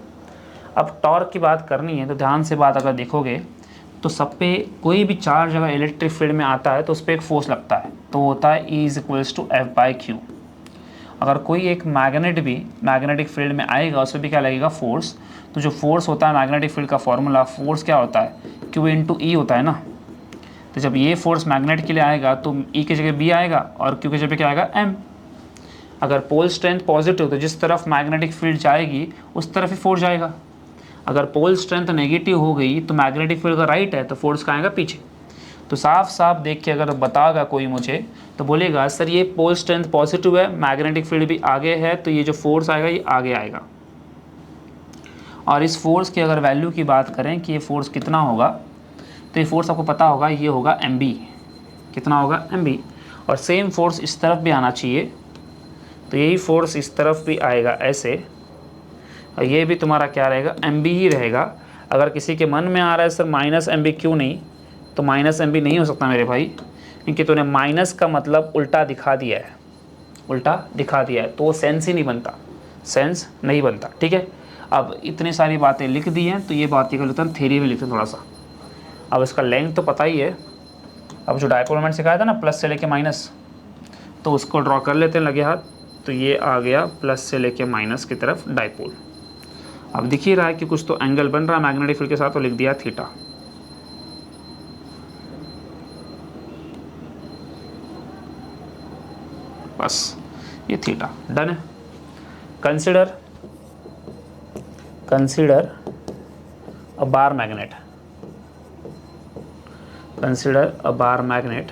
अब टॉर्क की बात करनी है तो ध्यान से बात अगर देखोगे तो सब पे कोई भी चार्ज अगर इलेक्ट्रिक फील्ड में आता है तो उस पर एक फोर्स लगता है, तो होता है E = F/q। अगर कोई एक मैग्नेट भी मैग्नेटिक फील्ड में आएगा उस पर भी क्या लगेगा? फोर्स। तो जो फोर्स होता है मैग्नेटिक फील्ड का फॉर्मूला, फोर्स क्या होता है? Q × E होता है ना। तो जब ये फोर्स मैग्नेट के लिए आएगा तो E की जगह B आएगा और Q की जगह क्या आएगा? M। अगर पोल स्ट्रेंथ पॉजिटिव तो जिस तरफ मैग्नेटिक फील्ड जाएगी उस तरफ ही फोर्स जाएगा। अगर पोल स्ट्रेंथ नेगेटिव हो गई तो मैग्नेटिक फील्ड का राइट है तो फोर्स का आएगा पीछे। तो साफ साफ देख के अगर बताएगा कोई मुझे तो बोलेगा सर ये पोल स्ट्रेंथ पॉजिटिव है, मैग्नेटिक फील्ड भी आगे है, तो ये जो फोर्स आएगा ये आगे आएगा। और इस फोर्स की अगर वैल्यू की बात करें कि ये फोर्स कितना होगा, तो ये फोर्स आपको पता होगा, ये होगा mb। कितना होगा? mb। और सेम फोर्स इस तरफ भी आना चाहिए, तो यही फोर्स इस तरफ भी आएगा ऐसे, और ये भी तुम्हारा क्या रहेगा? mb ही रहेगा। अगर किसी के मन में आ रहा है सर -mb क्यों नहीं, तो -mb नहीं हो सकता मेरे भाई, क्योंकि तूने माइनस का मतलब उल्टा दिखा दिया है, उल्टा दिखा दिया है, तो वो सेंस ही नहीं बनता, सेंस नहीं बनता, ठीक है। अब इतनी सारी बातें लिख दी हैं तो ये बातें कर लेते हैं थ्योरी में लिखते हैं थोड़ा सा। अब इसका लेंथ तो पता ही है। अब जो डायपोल मोमेंट सिखाया था ना प्लस से लेके माइनस, तो उसको ड्रॉ कर लेते हैं लगे हाथ। तो ये आ गया प्लस से लेके माइनस की तरफ डायपोल। अब दिख ही रहा है कि कुछ तो एंगल बन रहा है मैग्नेटिक फील्ड के साथ, तो लिख दिया थीटा। बस ये थीटा डन है। Consider a bar magnet, consider a bar magnet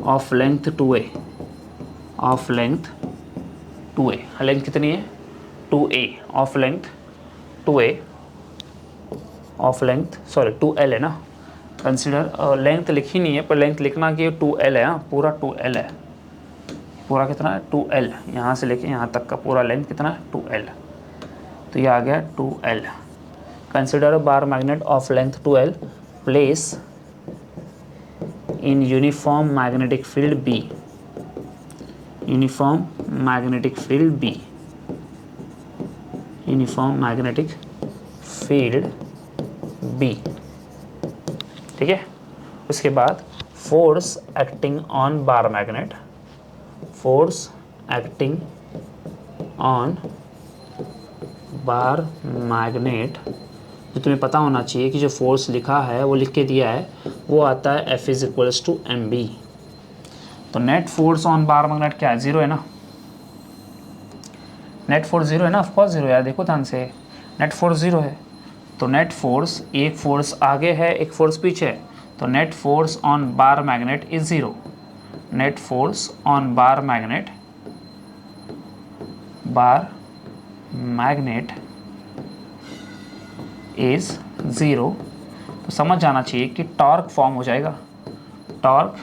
of length 2a, of length 2a। Length कितनी है? 2a, of length 2a, of length 2l है ना। कंसीडर लेंथ लिखी नहीं है पर लेंथ लिखना कि 2l है, पूरा 2l है। पूरा कितना है? 2l। यहाँ से लेके यहाँ तक का पूरा लेंथ कितना है? 2l। तो ये आ गया 2l। Consider a bar magnet of length 2l place in uniform magnetic field B, uniform magnetic field B, uniform magnetic field B, ठीक है। उसके बाद force acting on bar magnet, force acting on bar magnet, जो तुम्हें पता होना चाहिए कि जो फोर्स लिखा है वो लिख के दिया है, वो आता है F = mb। तो net force on bar magnet क्या है? 0 है ना। नेट फोर्स 0 है ना, ऑफकोर्स 0 यार, देखो ध्यान से, नेट फोर्स 0 है। तो नेट फोर्स, एक फोर्स आगे है एक फोर्स पीछे है, तो net force on bar magnet is 0। Net force on bar magnet is 0। तो समझ जाना चाहिए कि टॉर्क फॉर्म हो जाएगा। टॉर्क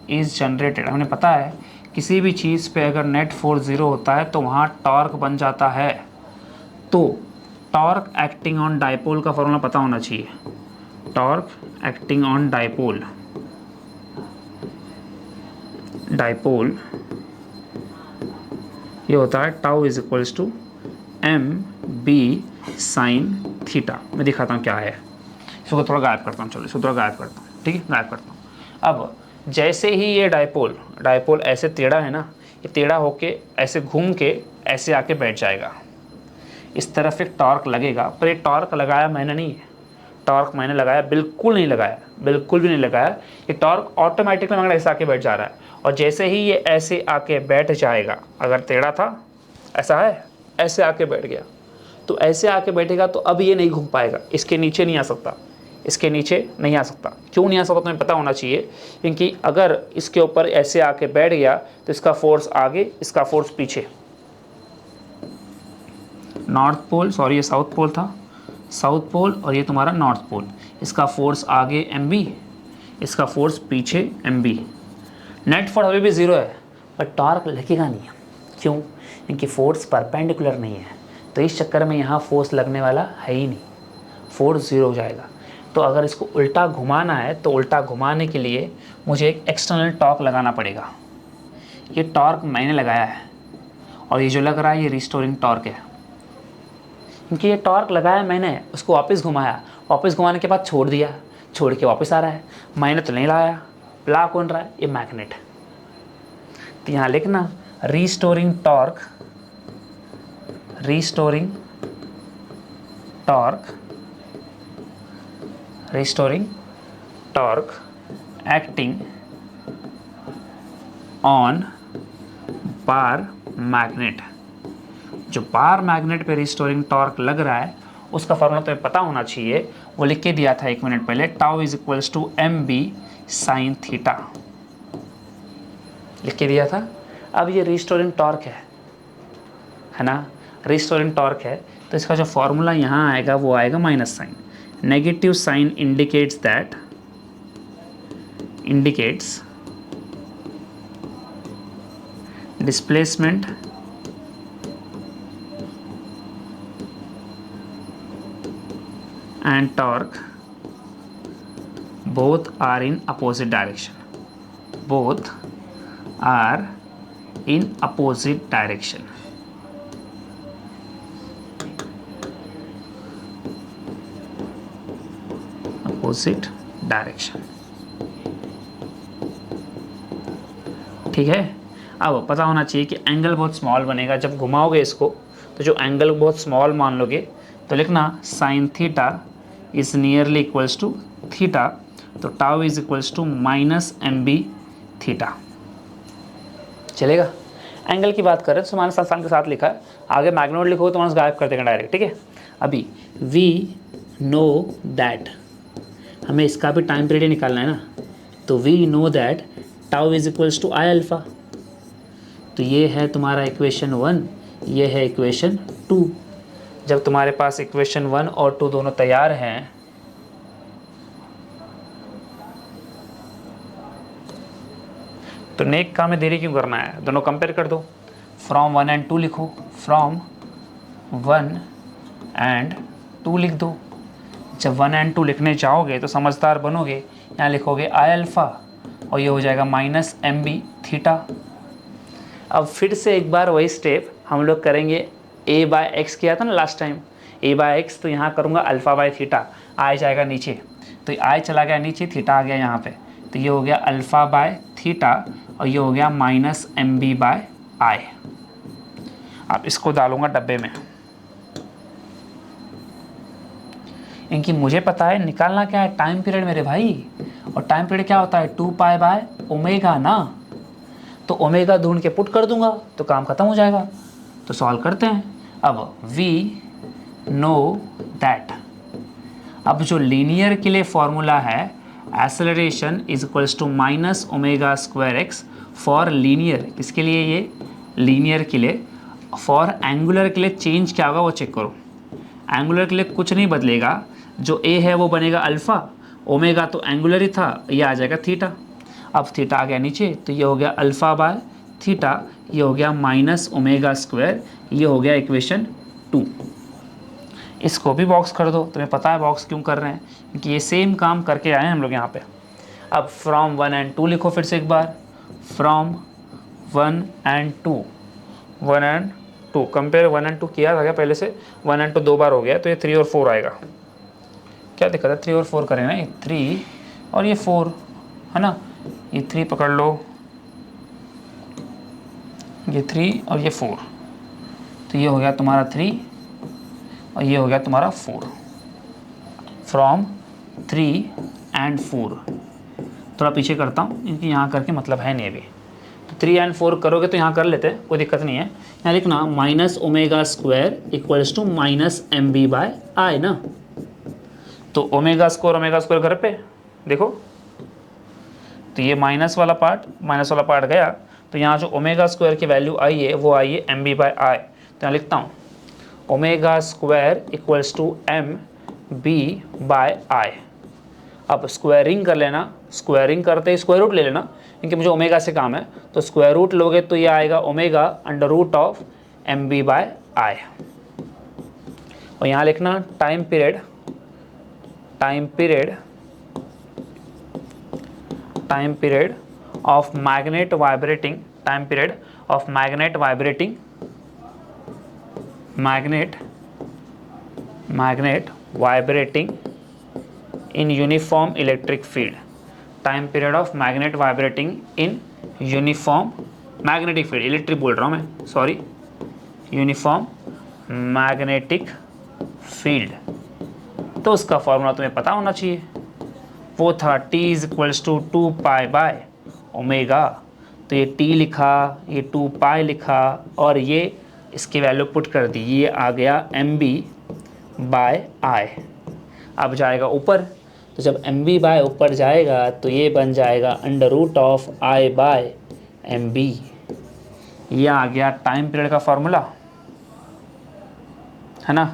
इज जनरेटेड, हमें पता है किसी भी चीज़ पे अगर नेट फोर्स 0 होता है तो वहाँ टॉर्क बन जाता है। तो टॉर्क एक्टिंग ऑन डाइपोल का फॉर्मूला पता होना चाहिए। टॉर्क एक्टिंग ऑन डाइपोल ये होता है tau is equals to mb sine theta. मैं दिखाता हूँ क्या है, इसको थोड़ा गायब करता हूँ। चलो इसको थोड़ा गायब करता हूँ, ठीक है, गायब करता हूँ। अब जैसे ही ये डाइपोल ऐसे टेढ़ा है ना, ये टेढ़ा होके ऐसे घूम के ऐसे आके बैठ जाएगा। इस तरफ एक टॉर्क लगेगा, पर ये टॉर्क लगाया मैंने नहीं है। टॉर्क मैंने लगाया बिल्कुल नहीं लगाया, बिल्कुल भी नहीं लगाया। ये टॉर्क ऑटोमेटिकली मगर ऐसे आके बैठ जा रहा है। और जैसे ही ये ऐसे आके बैठ जाएगा, अगर टेढ़ा था ऐसा है, ऐसे आके बैठ गया, तो ऐसे आके बैठेगा तो अब ये नहीं घूम पाएगा, इसके नीचे नहीं आ सकता, इसके नीचे नहीं आ सकता। क्यों नहीं आ सकता तुम्हें पता होना चाहिए, क्योंकि अगर इसके ऊपर ऐसे आके बैठ गया तो इसका फोर्स आगे, इसका फोर्स पीछे। नॉर्थ पोल, सॉरी ये साउथ पोल था, साउथ पोल और ये तुम्हारा नॉर्थ पोल। इसका फोर्स आगे mb, इसका फोर्स पीछे mb। नेट फोर्स अभी भी 0 है, पर टॉर्क लगेगा नहीं। क्यों? क्योंकि फोर्स परपेंडिकुलर नहीं है, तो इस चक्कर में यहाँ फोर्स लगने वाला है ही नहीं, फोर्स 0 हो जाएगा। तो अगर इसको उल्टा घुमाना है तो उल्टा घुमाने के लिए मुझे एक एक्सटर्नल टॉर्क लगाना पड़ेगा। ये टॉर्क मैंने लगाया है और ये जो लग रहा है ये रिस्टोरिंग टॉर्क है, क्योंकि ये टॉर्क लगाया मैंने, उसको वापस घुमाया, वापस घुमाने के बाद छोड़ दिया, छोड़ के वापस आ रहा है। मैंने तो नहीं लाया, ला कौन रहा है? ये मैग्नेट। तो यहाँ लिखना restoring torque acting on bar magnet. जो बार मैग्नेट पे रिस्टोरिंग टॉर्क लग रहा है उसका फॉर्मूला तुम्हें पता होना चाहिए, वो लिख के दिया था 1 मिनट पहले, tau is equals to mb sine theta, लिख के दिया था। अब ये रिस्टोरिंग टॉर्क है ना, रिस्टोरिंग टॉर्क है, तो इसका जो फॉर्मूला यहाँ आएगा वो आएगा minus sign. Negative sign indicates displacement and torque both are in opposite direction. Both are in opposite direction. Opposite direction. ठीक है। अब पता होना चाहिए कि एंगल बहुत स्मॉल बनेगा जब घुमाओगे इसको, तो जो एंगल बहुत स्मॉल मान लोगे तो लिखना sine theta is nearly equals to theta, तो tau is equals to minus mb theta. चलेगा? एंगल की बात करें तो माइनस साइन के साथ लिखा है, आगे मैग्नीट्यूड लिखो तो माइनस गायब कर देगा डायरेक्ट, ठीक है। अभी वी नो दैट, हमें इसका भी टाइम पीरियड निकालना है ना, तो we know that tau is equals to I alpha. तो ये है तुम्हारा इक्वेशन 1, ये है इक्वेशन 2। जब तुम्हारे पास इक्वेशन 1 और 2 दोनों तैयार हैं, तो नेक काम में देरी क्यों करना है, दोनों कंपेयर कर दो। फ्रॉम 1 and 2 लिखो, फ्रॉम 1 and 2 लिख दो। जब 1 and 2 लिखने जाओगे तो समझदार बनोगे, यहाँ लिखोगे आई अल्फ़ा और ये हो जाएगा माइनस mb थीटा। अब फिर से एक बार वही स्टेप हम लोग करेंगे, a बाय एक्स किया था ना last time, a by x, तो यहाँ करूँगा अल्फ़ा बाय थीटा, आई जाएगा नीचे, तो आई चला गया नीचे, थीटा आ गया यहाँ पे, तो ये हो गया अल्फ़ा बाय थीटा और ये हो गया माइनस mb बाय आई। अब इसको डालूँगा डब्बे में, इनकी मुझे पता है निकालना क्या है, टाइम पीरियड मेरे भाई। और टाइम पीरियड क्या होता है, 2 पाई बाय ओमेगा ना, तो ओमेगा ढूंढ के पुट कर दूंगा तो काम खत्म हो जाएगा। तो सॉल्व करते हैं। अब वी नो दैट अब जो लीनियर के लिए फॉर्मूला है acceleration is equals to minus omega square x for linear, किसके लिए ये लीनियर के लिए। फॉर एंगुलर के लिए चेंज क्या होगा वो चेक करो। एंगुलर के लिए कुछ नहीं बदलेगा, जो ए है वो बनेगा अल्फ़ा, ओमेगा तो एंगुलर ही था, ये आ जाएगा थीटा। अब थीटा आ गया नीचे तो ये हो गया अल्फ़ा बाय थीटा, ये हो गया माइनस ओमेगा स्क्वायर, ये हो गया इक्वेशन 2। इसको भी बॉक्स कर दो, तुम्हें पता है बॉक्स क्यों कर रहे हैं, क्योंकि ये सेम काम करके आए हैं हम लोग यहाँ पे। अब फ्रॉम 1 and 2 लिखो फिर से एक बार, from 1 and 2, 1 and 2 compare 1 and 2 किया था क्या पहले से, 1 and 2 दो बार हो गया तो ये 3 और 4 आएगा। क्या दिक्कत है, 3 और 4 करें ना, ये 3 और ये 4 है ना, ये 3 पकड़ लो, ये 3 और ये 4, तो ये हो गया तुम्हारा 3 और ये हो गया तुम्हारा 4। फ्रॉम 3 and 4 थोड़ा पीछे करता हूँ क्योंकि यहाँ करके मतलब है नहीं अभी, तो 3 and 4 करोगे तो यहाँ कर लेते हैं, कोई दिक्कत नहीं है। यहाँ लिखना minus omega square equals to minus M B by I ना, तो ओमेगा स्क्वायर घर पे देखो, तो ये माइनस वाला पार्ट गया, तो यहाँ जो ओमेगा स्क्वायर की वैल्यू आई है वो आई है एम बी बाय आई। तो यहाँ लिखता हूँ omega square equals to M B by I. अब स्क्वायरिंग कर लेना, स्क्वायरिंग करते ही स्क्वायर रूट ले लेना, क्योंकि मुझे ओमेगा से काम है, तो स्क्वायर रूट लोगे तो ये आएगा omega under root of M B by I. और यहाँ लिखना time period of magnet vibrating, magnet vibrating in uniform electric field, time period of magnet vibrating in uniform magnetic field, electric बोल रहा हूँ मैं, सॉरी, यूनिफॉर्म मैग्नेटिक फील्ड। तो उसका formula तुम्हें पता होना चाहिए, वो था T is equals to 2 pi by omega, तो ये T लिखा, ये 2 पाई लिखा और ये इसकी वैल्यू पुट कर दी, ये आ गया एम बी बाय आई। अब जाएगा ऊपर, तो जब एम बी बाय ऊपर जाएगा तो ये बन जाएगा under root of I by m b. ये आ गया टाइम पीरियड का फॉर्मूला, है ना,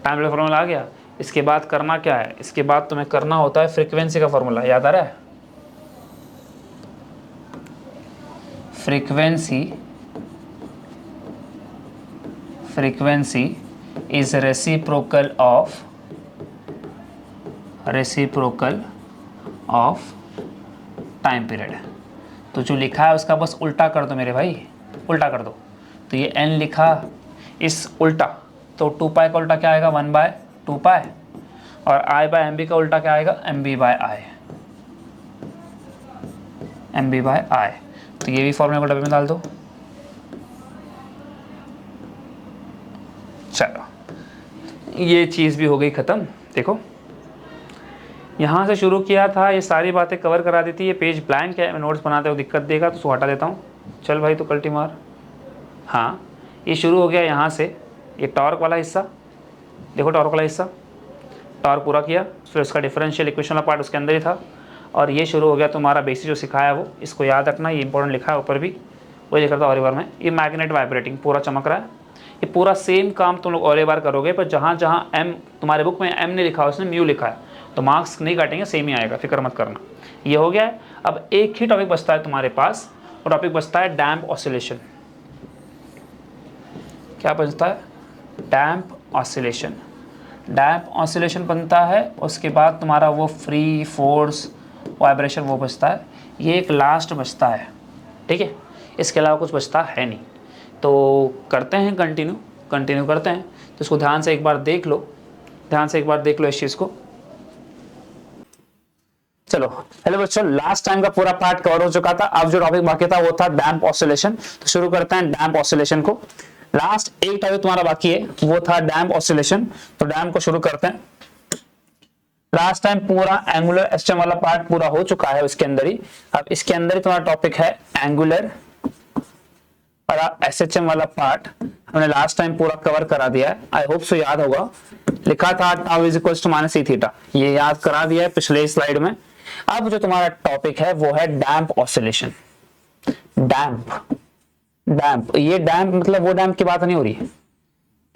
टाइम पीरियड फॉर्मूला आ गया। इसके बाद करना क्या है, इसके बाद तुम्हें करना होता है फ्रीक्वेंसी का फॉर्मूला, याद आ रहा है, frequency is reciprocal of time period. तो जो लिखा है उसका बस उल्टा कर दो मेरे भाई, उल्टा कर दो। तो ये n लिखा इस उल्टा, तो 2 पाई का उल्टा क्या आएगा 1 बाय 2 पाई, और i बाय एम बी का उल्टा क्या आएगा एम बी बाय आई, तो ये भी फॉर्मूला को डब्बे में डाल दो। चलो ये चीज़ भी हो गई ख़त्म। देखो यहाँ से शुरू किया था, ये सारी बातें कवर करा दी थी, ये पेज ब्लैंक है, मैं नोट्स बनाते हुए दिक्कत देगा तो उसको हटा देता हूँ। चल भाई तो कल्टी मार। हाँ ये शुरू हो गया यहाँ से, ये टॉर्क वाला हिस्सा, देखो टॉर्क वाला हिस्सा, टॉर्क पूरा किया, फिर उसका डिफरेंशियल इक्वेशन वाला पार्ट उसके अंदर ही था, और ये शुरू हो गया तुम्हारा बेसिक जो सिखाया वो, इसको याद रखना, ये इंपॉर्टेंट लिखा है ऊपर भी, वही लिखा था और एक बार में, ये मैग्नेट वाइब्रेटिंग पूरा चमक रहा है। ये पूरा सेम काम तुम लोग और एक बार करोगे, पर जहाँ जहाँ एम तुम्हारे बुक में एम नहीं लिखा है उसने म्यू लिखा है, तो मार्क्स नहीं काटेंगे, सेम ही आएगा, फिक्र मत करना। ये हो गया है। अब एक ही टॉपिक बचता है तुम्हारे पास, और टॉपिक बचता है डैम्प ऑसिलेशन। क्या बचता है, डैम्प ऑसिलेशन। डैम्प ऑसिलेशन बनता है, उसके बाद तुम्हारा वो फ्री फोर्स वाइब्रेशन वो बचता है, ये एक लास्ट बचता है, ठीक है, इसके अलावा कुछ बचता है नहीं। तो करते हैं कंटिन्यू करते हैं, तो इसको ध्यान से एक बार देख लो, इस चीज़ को। चलो हेलो बच्चों, लास्ट टाइम का पूरा पार्ट कवर हो चुका था, अब जो टॉपिक बाकी था वो था डैम्प ऑसिलेशन। तो शुरू करते हैं डैम्प ऑसिलेशन को। लास्ट एक टॉपिक तुम्हारा बाकी है, वो था डैम्प ऑसिलेशन, तो डैम्प को शुरू करते हैं। लास्ट टाइम पूरा एंगुलर एसएचएम वाला पार्ट पूरा हो चुका है उसके अंदर ही। अब इसके अंदर ही तुम्हारा टॉपिक है एंगुलर और एसएचएम वाला पार्ट, हमने लास्ट टाइम पूरा कवर करा दिया है, आई होप सो याद होगा। लिखा था tau is equal to minus E theta, ये याद करा दिया है पिछले स्लाइड में। अब जो तुम्हारा टॉपिक है वो है डैम्प ऑसिलेशन। डैम्प, डैम्प, ये डैम्प मतलब वो डैम्प की बात नहीं हो रही है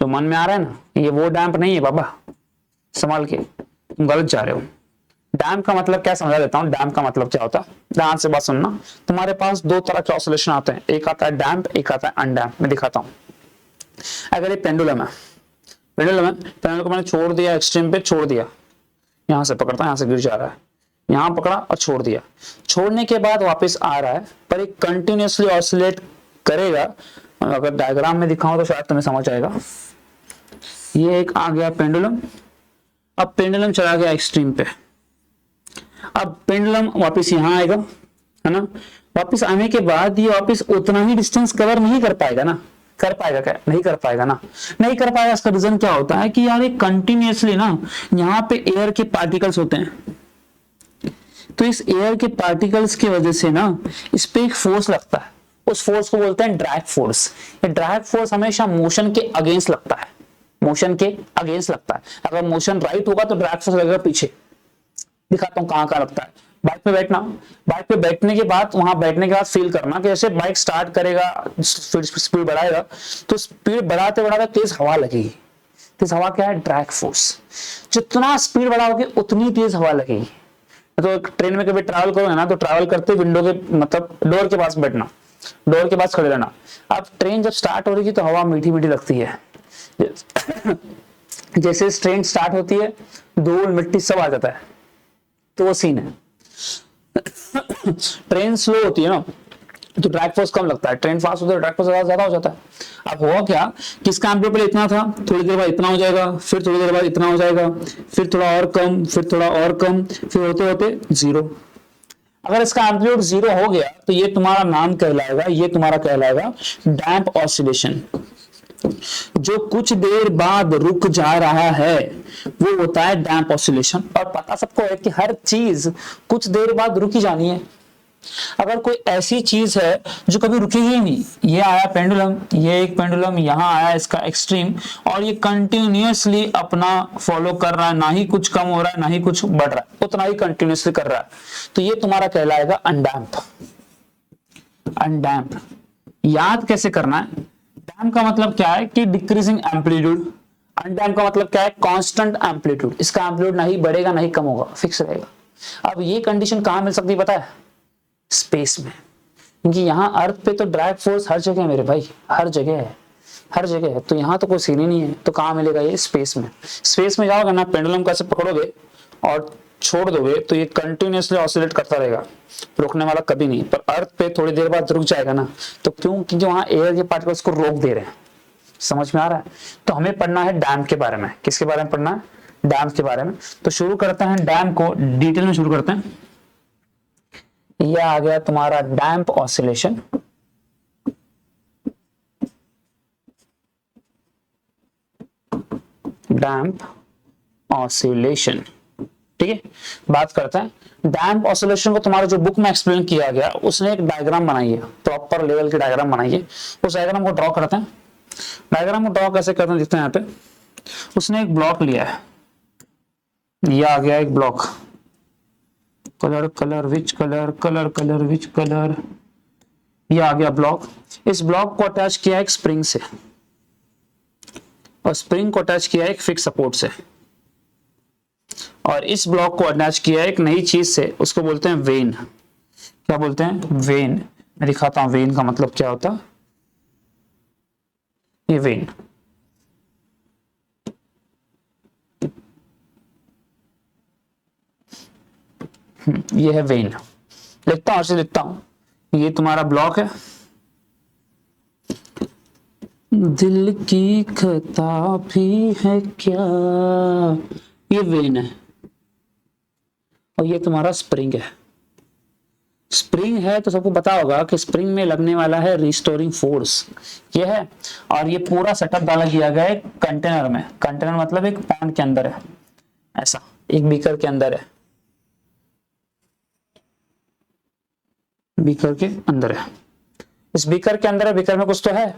तो मन में आ रहा है ना, ये वो डैम्प नहीं है बाबा, संभाल के, तुम गलत जा रहे हो। डैम्प का मतलब क्या समझा देता हूं। डैम्प का मतलब क्या होता है, ध्यान से बात सुनना। तुम्हारे पास दो तरह के ऑसिलेशन आते हैं, एक आता है डैम्प, एक आता है अनडैम्प। मैं दिखाता हूं। अगर ये पेंडुलम है, पेंडुलम को मैंने छोड़ दिया, एक्सट्रीम पे छोड़ दिया, यहां से पकड़ता, यहां से गिर जा रहा है, यहां पकड़ा और छोड़ दिया, छोड़ने के बाद वापस आ रहा है, पर एक कंटिन्यूअसली ऑसिलेट करेगा। अगर डायग्राम में दिखाऊं तो शायद तुम्हें समझ आएगा। ये एक आ गया पेंडुलम, अब पेंडुलम चला गया एक्सट्रीम पे, अब पेंडुलम वापस यहां आएगा, है ना। वापस आने के बाद ये वापस उतना ही डिस्टेंस कवर नहीं कर पाएगा ना, कर पाएगा क्या, नहीं कर पाएगा ना, नहीं कर पाएगा। इसका रीजन क्या होता है कि यार ये कंटिन्यूअसली ना यहाँ पे एयर के पार्टिकल्स होते हैं, तो इस एयर के पार्टिकल्स की वजह से ना इस पे एक फोर्स लगता है, उस फोर्स को बोलते हैं ड्रैग फोर्स। ये ड्रैग फोर्स हमेशा मोशन के अगेंस्ट लगता है, मोशन के अगेंस्ट लगता है। अगर मोशन राइट होगा तो ड्रैग फोर्स लगेगा पीछे। दिखाता हूं कहां कहां लगता है। बाइक पे बैठना, बाइक पे बैठने के बाद, वहां बैठने के बाद फील करना कि जैसे बाइक स्टार्ट करेगा, स्पीड बढ़ाएगा, तो स्पीड बढ़ाते बढ़ाते तेज हवा लगेगी। तेज हवा क्या है, ड्रैग फोर्स। जितना स्पीड बढ़ाओगे उतनी तेज हवा लगेगी। तो ट्रेन में कभी ट्रैवल करोगे ना, तो ट्रैवल करते विंडो के मतलब डोर के पास बैठना, डोर के पास खड़े रहना। अब ट्रेन जब स्टार्ट हो रही है तो हवा मीठी मीठी लगती है। जैसे ट्रेन स्टार्ट होती है, धूल मिट्टी सब आ जाता है, तो वो सीन है। ट्रेन स्लो होती है ना तो ड्रैग फोर्स कम लगता है, ट्रेन फास्ट होती है ड्रैग फोर्स ज्यादा हो जाता है। अब हुआ क्या कि इसका एम्पलीट्यूड पहले इतना था, थोड़ी देर बाद इतना हो जाएगा, फिर थोड़ी देर बाद इतना हो जाएगा, फिर थोड़ा और कम, फिर थोड़ा और कम, फिर होते होते जीरो। अगर इसका एम्पलीट्यूड जीरो हो गया तो ये तुम्हारा नाम कहलाएगा, ये तुम्हारा कहलाएगा डैम्प ऑसिलेशन। जो कुछ देर बाद रुक जा रहा है वो होता है डैम्प ऑसिलेशन। और पता सबको है कि हर चीज कुछ देर बाद रुकी जानी है। अगर कोई ऐसी चीज है जो कभी रुकेगी ही नहीं, ये आया पेंडुलम, ये एक पेंडुलम यहां आया इसका एक्सट्रीम, और ये कंटिन्यूअसली अपना फॉलो कर रहा है, ना ही कुछ कम हो रहा है ना ही कुछ बढ़ रहा है, उतना ही कंटिन्यूअसली कर रहा है, तो ये तुम्हारा कहलाएगा अनडैम्प। अनडैम्प याद कैसे करना है, डैम्प का मतलब क्या है कि डिक्रीजिंग एम्पलीट्यूड, अनडैम्प का मतलब क्या है, कांस्टेंट एम्पलीट्यूड। इसका एम्पलीट्यूड ना ही बढ़ेगा ना ही कम होगा, फिक्स रहेगा। अब ये कंडीशन कहां मिल सकती है पता है, स्पेस में, क्योंकि यहां अर्थ पे तो ड्रैग फोर्स हर जगह है मेरे भाई, हर जगह है, हर जगह है, तो यहां तो कोई सीन ही नहीं है, तो कहां मिलेगा ये, स्पेस में। स्पेस में जाओगे ना, पेंडुलम को ऐसे पकड़ोगे और छोड़ दोगे तो ये कंटिन्यूअसली ऑसिलेट करता रहेगा, रुकने वाला कभी नहीं। पर अर्थ पे थोड़ी देर बाद रुक जाएगा ना, तो क्यों, क्योंकि वहां एयर के पार्टिकल्स को रोक दे रहे हैं। समझ में आ रहा है। तो हमें पढ़ना है डैम के बारे में। किसके बारे में पढ़ना है, डैम के बारे में। तो शुरू करते हैं डैम को डिटेल में शुरू करते हैं। यह आ गया तुम्हारा डैम्प ऑसिलेशन। डैम्प ऑसिलेशन, ठीक है। बात करते हैं डैम्प ऑसिलेशन को। तुम्हारे जो बुक में एक्सप्लेन किया गया उसने एक डायग्राम बनाई है, प्रॉपर लेवल की डायग्राम बनाई है। उस डायग्राम को ड्रॉ करते हैं। डायग्राम को ड्रॉ कैसे करते हैं देखते हैं। यहाँ पे उसने एक ब्लॉक लिया है, ये आ गया एक block, colour colour which colour, colour colour which colour, ये आ गया ब्लॉक। इस ब्लॉक को अटैच किया एक स्प्रिंग से, और स्प्रिंग को अटैच किया एक फिक्स सपोर्ट से, और इस ब्लॉक को अटैच किया एक नई चीज से, उसको बोलते हैं वेन। क्या बोलते हैं, वेन। मैं दिखाता हूं वेन का मतलब क्या होता है। ये वेन, ये है वेन। लिखता हूं, ऐसे लिखता हूं। ये तुम्हारा ब्लॉक है, दिल की खता भी है क्या, ये वेन है, और ये तुम्हारा स्प्रिंग है। स्प्रिंग है तो सबको पता होगा कि स्प्रिंग में लगने वाला है रिस्टोरिंग फोर्स, ये है। और ये पूरा सेटअप डाला किया गया है कंटेनर में। कंटेनर मतलब एक पॉन्ड के अंदर है, ऐसा एक बीकर के अंदर है, बीकर के अंदर है। इस बीकर के अंदर है, बीकर में कुछ तो है,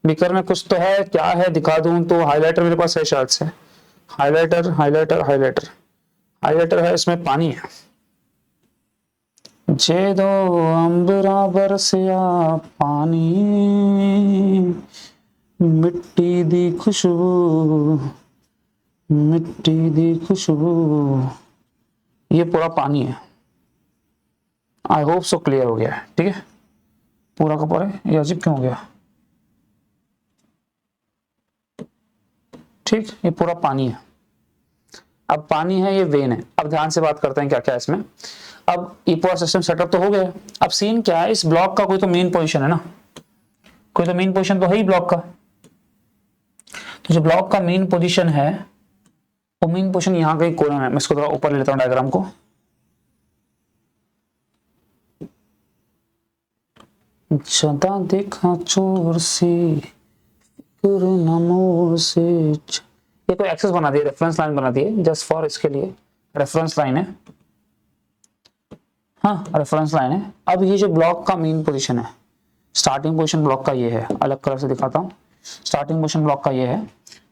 बीकर में कुछ तो है, क्या है दिखा दूं तो हाइलाइटर मेरे पास है शायद से, हाइलाइटर हाइलाइटर हाइलाइटर हाइलाइटर है, इसमें पानी है। जे दो अंबरा बरसिया पानी, मिट्टी दी खुशबू, मिट्टी दी खुशबू, ये पूरा पानी है। आई होप सो क्लियर हो गया है, ठीक है, पूरा का पूरा। ये अजीब क्यों हो गया, ठीक, ये पूरा पानी है। अब पानी है, ये वेन है। अब ध्यान से बात करते हैं क्या क्या है इसमें। अब ये पूरा सिस्टम सेटअप तो हो गया। अब सीन क्या है, इस ब्लॉक का कोई तो मेन पोजीशन है ना, कोई तो मेन पोजीशन तो है ही ब्लॉक का। तो जो ब्लॉक का मेन पोजीशन है, वो मेन पोजीशन यहाँ कहीं कोने में, मैं इसको थोड़ा ऊपर ले लेता हूँ डायग्राम को। ज्यादा देखा चोर से नमोर से, ये तो एक्सेस बना दिए, रेफरेंस लाइन बना दिए जस्ट फॉर, इसके लिए रेफरेंस लाइन है, हाँ रेफरेंस लाइन है। अब ये जो ब्लॉक का मेन पोजीशन है, स्टार्टिंग पोजीशन ब्लॉक का ये है, अलग कलर से दिखाता हूँ। स्टार्टिंग पोजीशन ब्लॉक का ये है,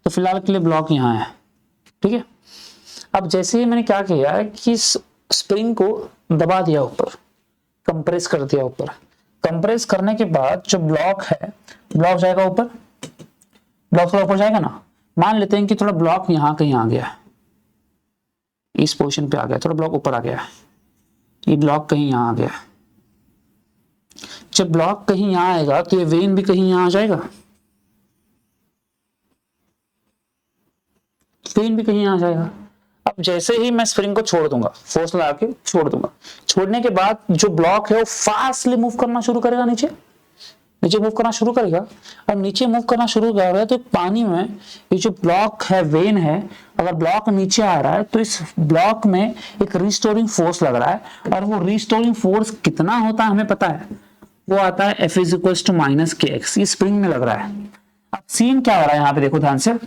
तो फिलहाल के लिए ब्लॉक यहाँ है, ठीक है। अब जैसे ही मैंने क्या किया है कि स्प्रिंग को दबा दिया ऊपर, कंप्रेस कर दिया ऊपर। कंप्रेस करने के बाद जो ब्लॉक है, ब्लॉक जाएगा ऊपर, ब्लॉक थोड़ा ऊपर जाएगा ना। मान लेते हैं कि थोड़ा ब्लॉक यहाँ कहीं आ गया है, इस पोजीशन पे आ गया, थोड़ा ब्लॉक ऊपर आ गया है, ये ब्लॉक कहीं यहाँ आ गया। जब ब्लॉक कहीं यहाँ आएगा तो ये वेन भी कहीं यहाँ आ जाएगा, वेन भी कहीं यहाँ आ जाएगा। अब जैसे ही मैं स्प्रिंग को छोड़ दूंगा, फोर्स लगा के छोड़ दूंगा, छोड़ने के बाद जो ब्लॉक है वो फास्टली मूव करना शुरू करेगा, नीचे नीचे मूव करना शुरू करेगा। अब नीचे मूव करना शुरू करेगा तो पानी में ये जो ब्लॉक है, वेन है, अगर ब्लॉक नीचे आ रहा है तो इस ब्लॉक में एक रिस्टोरिंग फोर्स लग रहा है, और वो रिस्टोरिंग फोर्स कितना होता है हमें पता है, वो आता है F is equal to minus के एक्स, ये स्प्रिंग में लग रहा है। अब सीन क्या हो रहा है यहाँ पे देखो ध्यान से,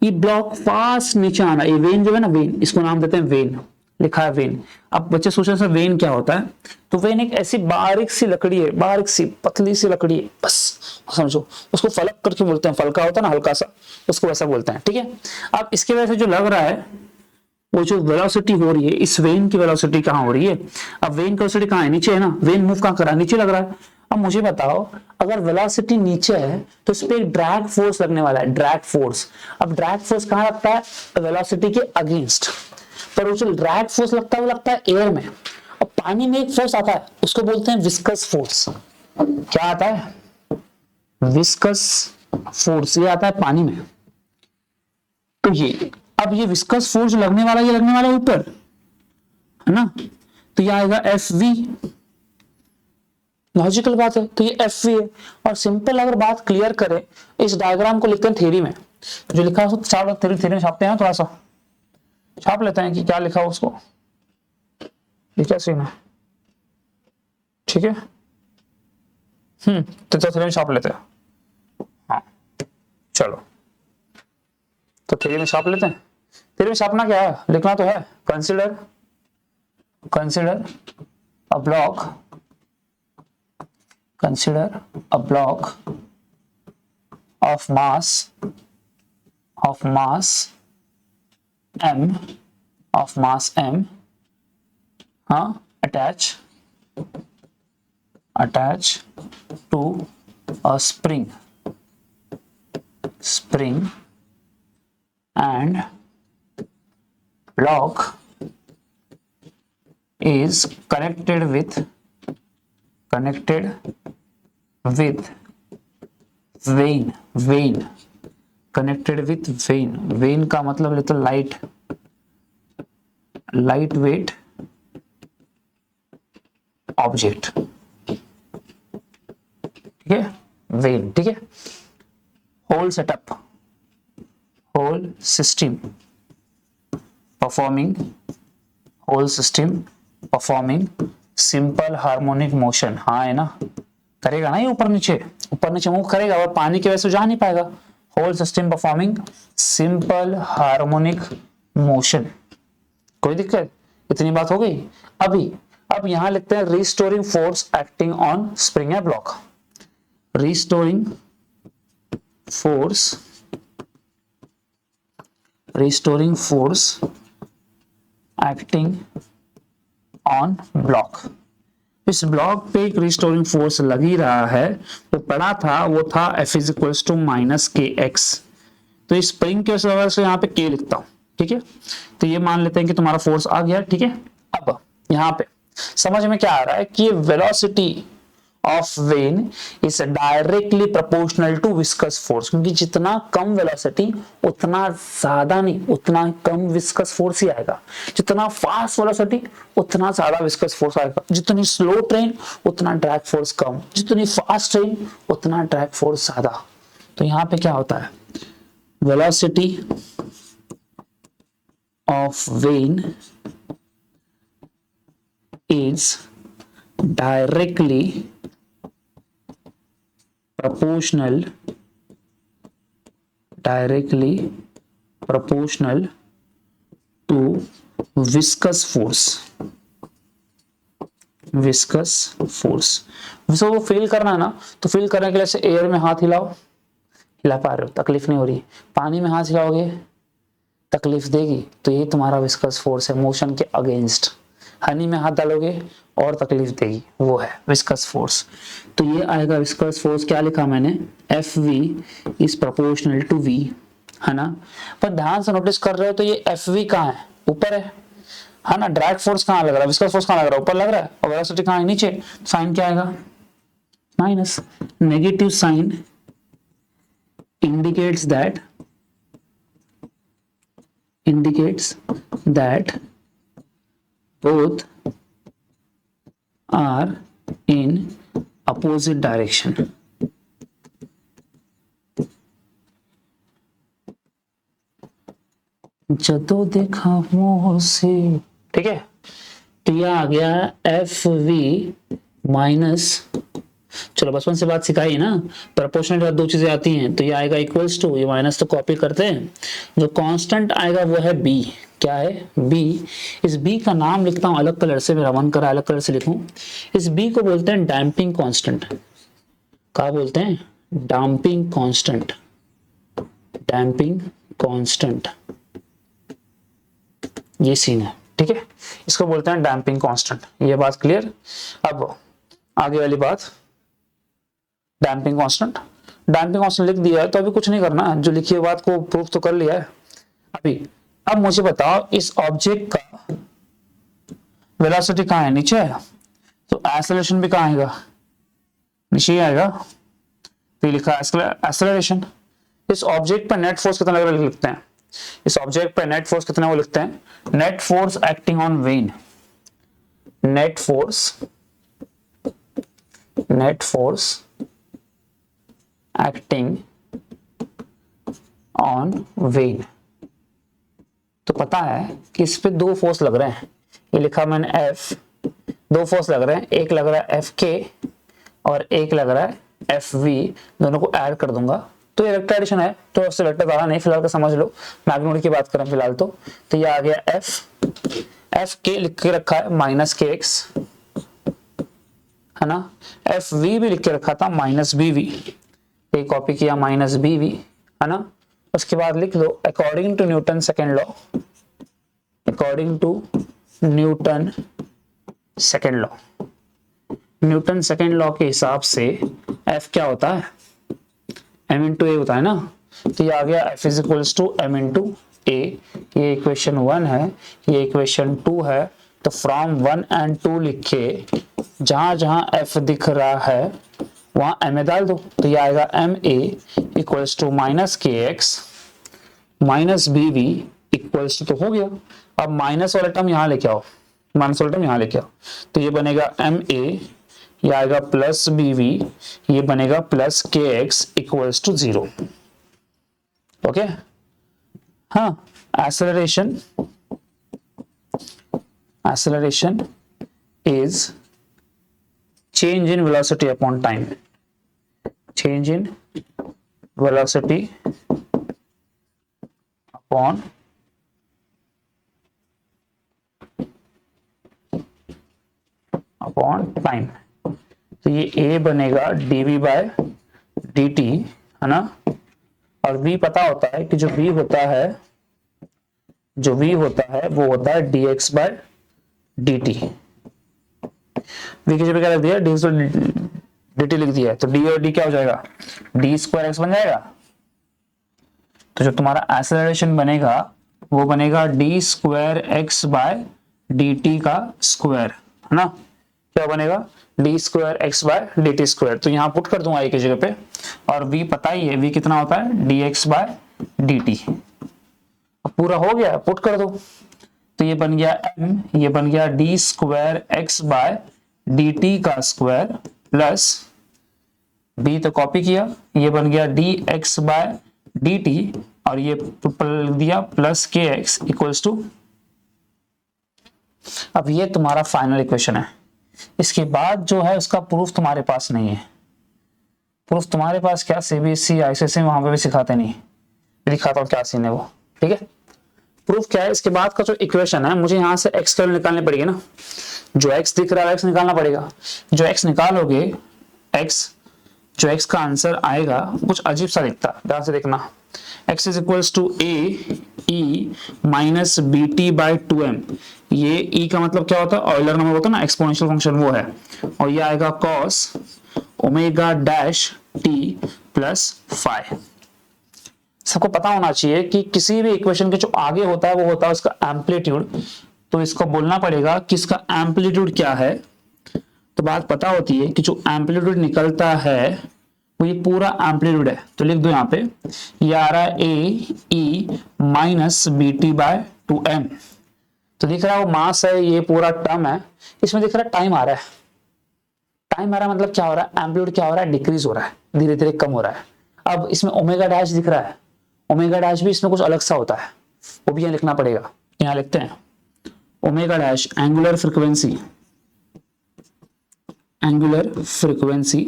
ये ब्लॉक फास्ट नीचे आना, ये वेन जो है ना, वेन, इसको नाम देते हैं वेन, लिखा है वेन। अब बच्चे सोच रहे हैं वेन क्या होता है, तो वेन एक ऐसी बारीक सी लकड़ी है, बारीक सी पतली सी लकड़ी है, बस समझो, उसको फलक करके बोलते हैं, फलका होता है ना हल्का सा, उसको वैसा बोलते हैं, ठीक है। अब इसकी वजह से जो लग रहा है, वो जो वेलोसिटी हो रही है, इस वेन की वेलोसिटी कहाँ हो रही है, अब वेन की वेलोसिटी कहाँ है, नीचे है ना, वेन मूव कहाँ कर रहा है, नीचे लग रहा है। अब मुझे बताओ, अगर वेलोसिटी नीचे है तो इस पे एक ड्रैग फोर्स लगने वाला है, ड्रैग फोर्स। अब ड्रैग फोर्स कहाँ लगता है, वेलोसिटी के अगेंस्ट, पर वो जो ड्रैग फोर्स लगता है वो लगता है एयर में। अब पानी में एक फोर्स आता है, उसको बोलते हैं विस्कस फोर्स। क्या आता है, विस्कस फोर्स, ये आता है पानी में। तो ये, अब ये विस्कस फोर्स लगने वाला, ये लगने वाला ऊपर है ना, तो ये आएगा एफ वी, लॉजिकल बात है, तो ये एफ वी है। और सिंपल अगर बात क्लियर करें, इस डायग्राम को लिखते हैं थ्योरी में, जो लिखा है छाप, थ्योरी में छापते हैं, थोड़ा सा छाप लेते हैं कि क्या लिखा हो उसको, ये क्या सीन है, ठीक है। तो थ्योरी में छाप लेते हैं, हाँ चलो, तो थ्योरी में छाप लेते हैं। थ्योरी में छापना क्या है, लिखना तो है, consider consider a block, consider a block of mass m, of mass m, attach to a spring and block is connected with vein, connected with vein का मतलब लिखते लाइट वेट ऑब्जेक्ट, ठीक है, वेन, ठीक है। Whole setup, whole system performing simple harmonic motion, हाँ है ना, करेगा ना ये ऊपर नीचे मूव करेगा, और पानी की वजह से जा नहीं पाएगा। Whole system performing simple harmonic motion, कोई दिक्कत, इतनी बात हो गई। अब यहां लिखते हैं restoring force acting on spring या block, restoring force, restoring force acting on block। इस ब्लॉक पे एक रिस्टोरिंग फोर्स लग ही रहा है, वो पड़ा था, वो था F is equals to minus के एक्स। तो इस स्प्रिंग के वजह से यहाँ पे K लिखता हूं, ठीक है। तो ये मान लेते हैं कि तुम्हारा फोर्स आ गया, ठीक है। अब यहाँ पे समझ में क्या आ रहा है कि velocity of vane is directly proportional to viscous force, क्योंकि जितना कम वेलोसिटी उतना ज्यादा नहीं, उतना कम विस्कस फोर्स ही आएगा। जितना फास्ट वेलोसिटी उतना ज्यादा विस्कस फोर्स आएगा। जितनी स्लो ट्रेन उतना ड्रैग फोर्स कम, जितनी फास्ट ट्रेन उतना ड्रैग फोर्स ज्यादा। तो यहां पे क्या होता है, velocity of vane is directly proportional to viscous force। वैसे वो फील करना है ना, तो फील करने के लिए ऐसे एयर में हाथ हिलाओ, हिला पा रहे हो, तकलीफ नहीं हो रही। पानी में हाथ हिलाओगे तकलीफ देगी, तो ये तुम्हारा विस्कस फोर्स है, मोशन के अगेंस्ट। हनी में हाथ डालोगे और तकलीफ देगी, वो है विस्कस फोर्स। तो ये आएगा विस्कस फोर्स, क्या लिखा मैंने, F v is proportional to v, है ना। पर ध्यान से नोटिस कर रहे हो तो ये एफ वी कहाँ है, ऊपर है ना। ड्रैग फोर्स कहाँ लग रहा है, विस्कस फोर्स कहाँ लग रहा है, ऊपर लग रहा है। और वेलोसिटी कहाँ है, नीचे। साइन क्या आएगा, minus. Negative sign indicates that both are in opposite direction। जदों देखा मोह से, ठीक है। तो यह आ गया एफ वी माइनस, चलो बचपन से बात सिखाई ना, प्रोपोर्शनल दो चीजें आती हैं, तो ये आएगा इक्वल्स टू, ये माइनस तो कॉपी करते हैं। जो कांस्टेंट आएगा वो है बी, क्या है, बी। इस बी का नाम लिखता हूं अलग कलर से, मेरा मन करा अलग कलर से लिखूं। इस बी को बोलते हैं डैम्पिंग कांस्टेंट। क्या बोलते हैं, डैम्पिंग कांस्टेंट, डैम्पिंग कांस्टेंट, ये सीन है, ठीक है। इसको बोलते हैं डैम्पिंग कांस्टेंट। ये बात क्लियर। अब आगे वाली बात, डैम्पिंग कांस्टेंट लिख दिया है तो अभी कुछ नहीं करना, जो लिखी हुई बात को प्रूफ तो कर लिया है अभी। अब मुझे बताओ इस ऑब्जेक्ट का वेलोसिटी कहाँ है, नीचे है, तो एक्सेलरेशन भी कहाँ आएगा, नीचे ही आएगा। तो लिखा एक्सेलरेशन। इस ऑब्जेक्ट पर नेट फोर्स कितना लग रहा है लिखते हैं, इस ऑब्जेक्ट पर नेट फोर्स कितना वो लिखते हैं, net force acting on when, net force acting on when. तो पता है कि इस पे दो फोर्स लग रहे हैं, ये लिखा मैंने एफ, दो फोर्स लग रहे हैं, एक लग रहा है एफ के और एक लग रहा है एफ वी, दोनों को ऐड कर दूंगा तो ये वेक्टर एडिशन है। तो उससे वेक्टर ज्यादा नहीं, फिलहाल का समझ लो, मैग्नीट्यूड की बात करें फिलहाल तो ये आ गया एफ के लिख के रखा है माइनस के एक्स, है ना। एफ वी भी लिख के रखा था माइनस बी वी, ये कॉपी किया माइनस बी वी, है ना। उसके बाद लिख दो according to Newton second law, according to Newton second law, Newton second law के हिसाब से एफ क्या होता है, एम इंटू ए होता है ना। तो ये आ गया F is equals to M into A. ये इक्वेशन 1 है, ये इक्वेशन 2 है। तो फ्रॉम 1 एंड 2 लिखे, जहां जहां एफ दिख रहा है वहां एम ए डाल दो, तो ये आएगा M A equals to minus के X minus B V equals to, तो हो गया। अब माइनस वाला टर्म यहाँ लेके आओ, माइनस वाला टर्म यहाँ लेके आओ, तो ये बनेगा एम ए, ये आएगा प्लस बी वी, ये बनेगा प्लस के एक्स इक्वल्स टू 0। ओके, हाँ। Acceleration is change in velocity upon time, change in velocity upon time। तो ये a बनेगा dv by dt, है ना, और v पता होता है कि जो v होता है वो होता है dx बाय dt। v की जगह क्या लिख दिया, dx बाय dt लिख दिया है, तो d और d क्या हो जाएगा, d स्क्वायर x बन जाएगा। तो जो तुम्हारा एक्सेलरेशन बनेगा वो बनेगा d square x by dt का स्क्वायर, है ना। क्या बनेगा, d square x by dt square. तो यहाँ पुट कर दूंगा एक जगह पे, और v पता ही है, v कितना होता है dx बाय dt। अब पूरा हो गया, पुट कर दो, तो ये बन गया m, ये बन गया d square x by dt का स्क्वायर प्लस b तो कॉपी किया, ये बन गया dx बाय dt, और ये लिख दिया प्लस kx इक्वल्स टू। अब ये तुम्हारा फाइनल इक्वेशन है। इसके बाद जो है उसका प्रूफ तुम्हारे पास नहीं है। प्रूफ तुम्हारे पास क्या, सीबीएसई आईसीएसई वहां पे भी सिखाते नहीं, दिखाता हूँ क्या सीन है वो, ठीक है। प्रूफ क्या है, इसके बाद का जो इक्वेशन है, मुझे यहाँ से x की वैल्यू निकालनी पड़ेगी ना, जो x दिख रहा है x निकालना पड़ेगा। जो x निकालोगे, जो x का आंसर आएगा कुछ अजीब सा दिखता है, ध्यान से देखना। x is equals to a e minus B T by 2m। ये e का मतलब क्या होता है, ऑयलर नंबर होता है ना, एक्सपोनेंशियल फंक्शन वो है, और ये आएगा cos omega dash t plus five. सबको पता होना चाहिए कि किसी भी इक्वेशन के जो आगे होता है वो होता है उसका एम्पलीट्यूड। तो इसको बोलना पड़ेगा कि इसका एम्पलीट्यूड क्या है। तो बात पता होती है कि जो एम्पलीट्यूड निकलता है वो ये पूरा एम्पलीट्यूड है। तो लिख दो यहाँ पे, ये आ रहा है A E minus B T by 2m। तो दिख रहा है वो मास है, ये पूरा टर्म है। इसमें दिख रहा है टाइम आ रहा है, टाइम आ रहा है मतलब क्या हो रहा है, एम्पलीट्यूड क्या हो रहा है, डिक्रीज हो रहा है, धीरे धीरे कम हो रहा है। अब इसमें ओमेगा डैश दिख रहा है, ओमेगा डैश भी इसमें कुछ अलग सा होता है, वो भी यहाँ लिखना पड़ेगा। यहाँ लिखते हैं omega dash angular frequency, angular frequency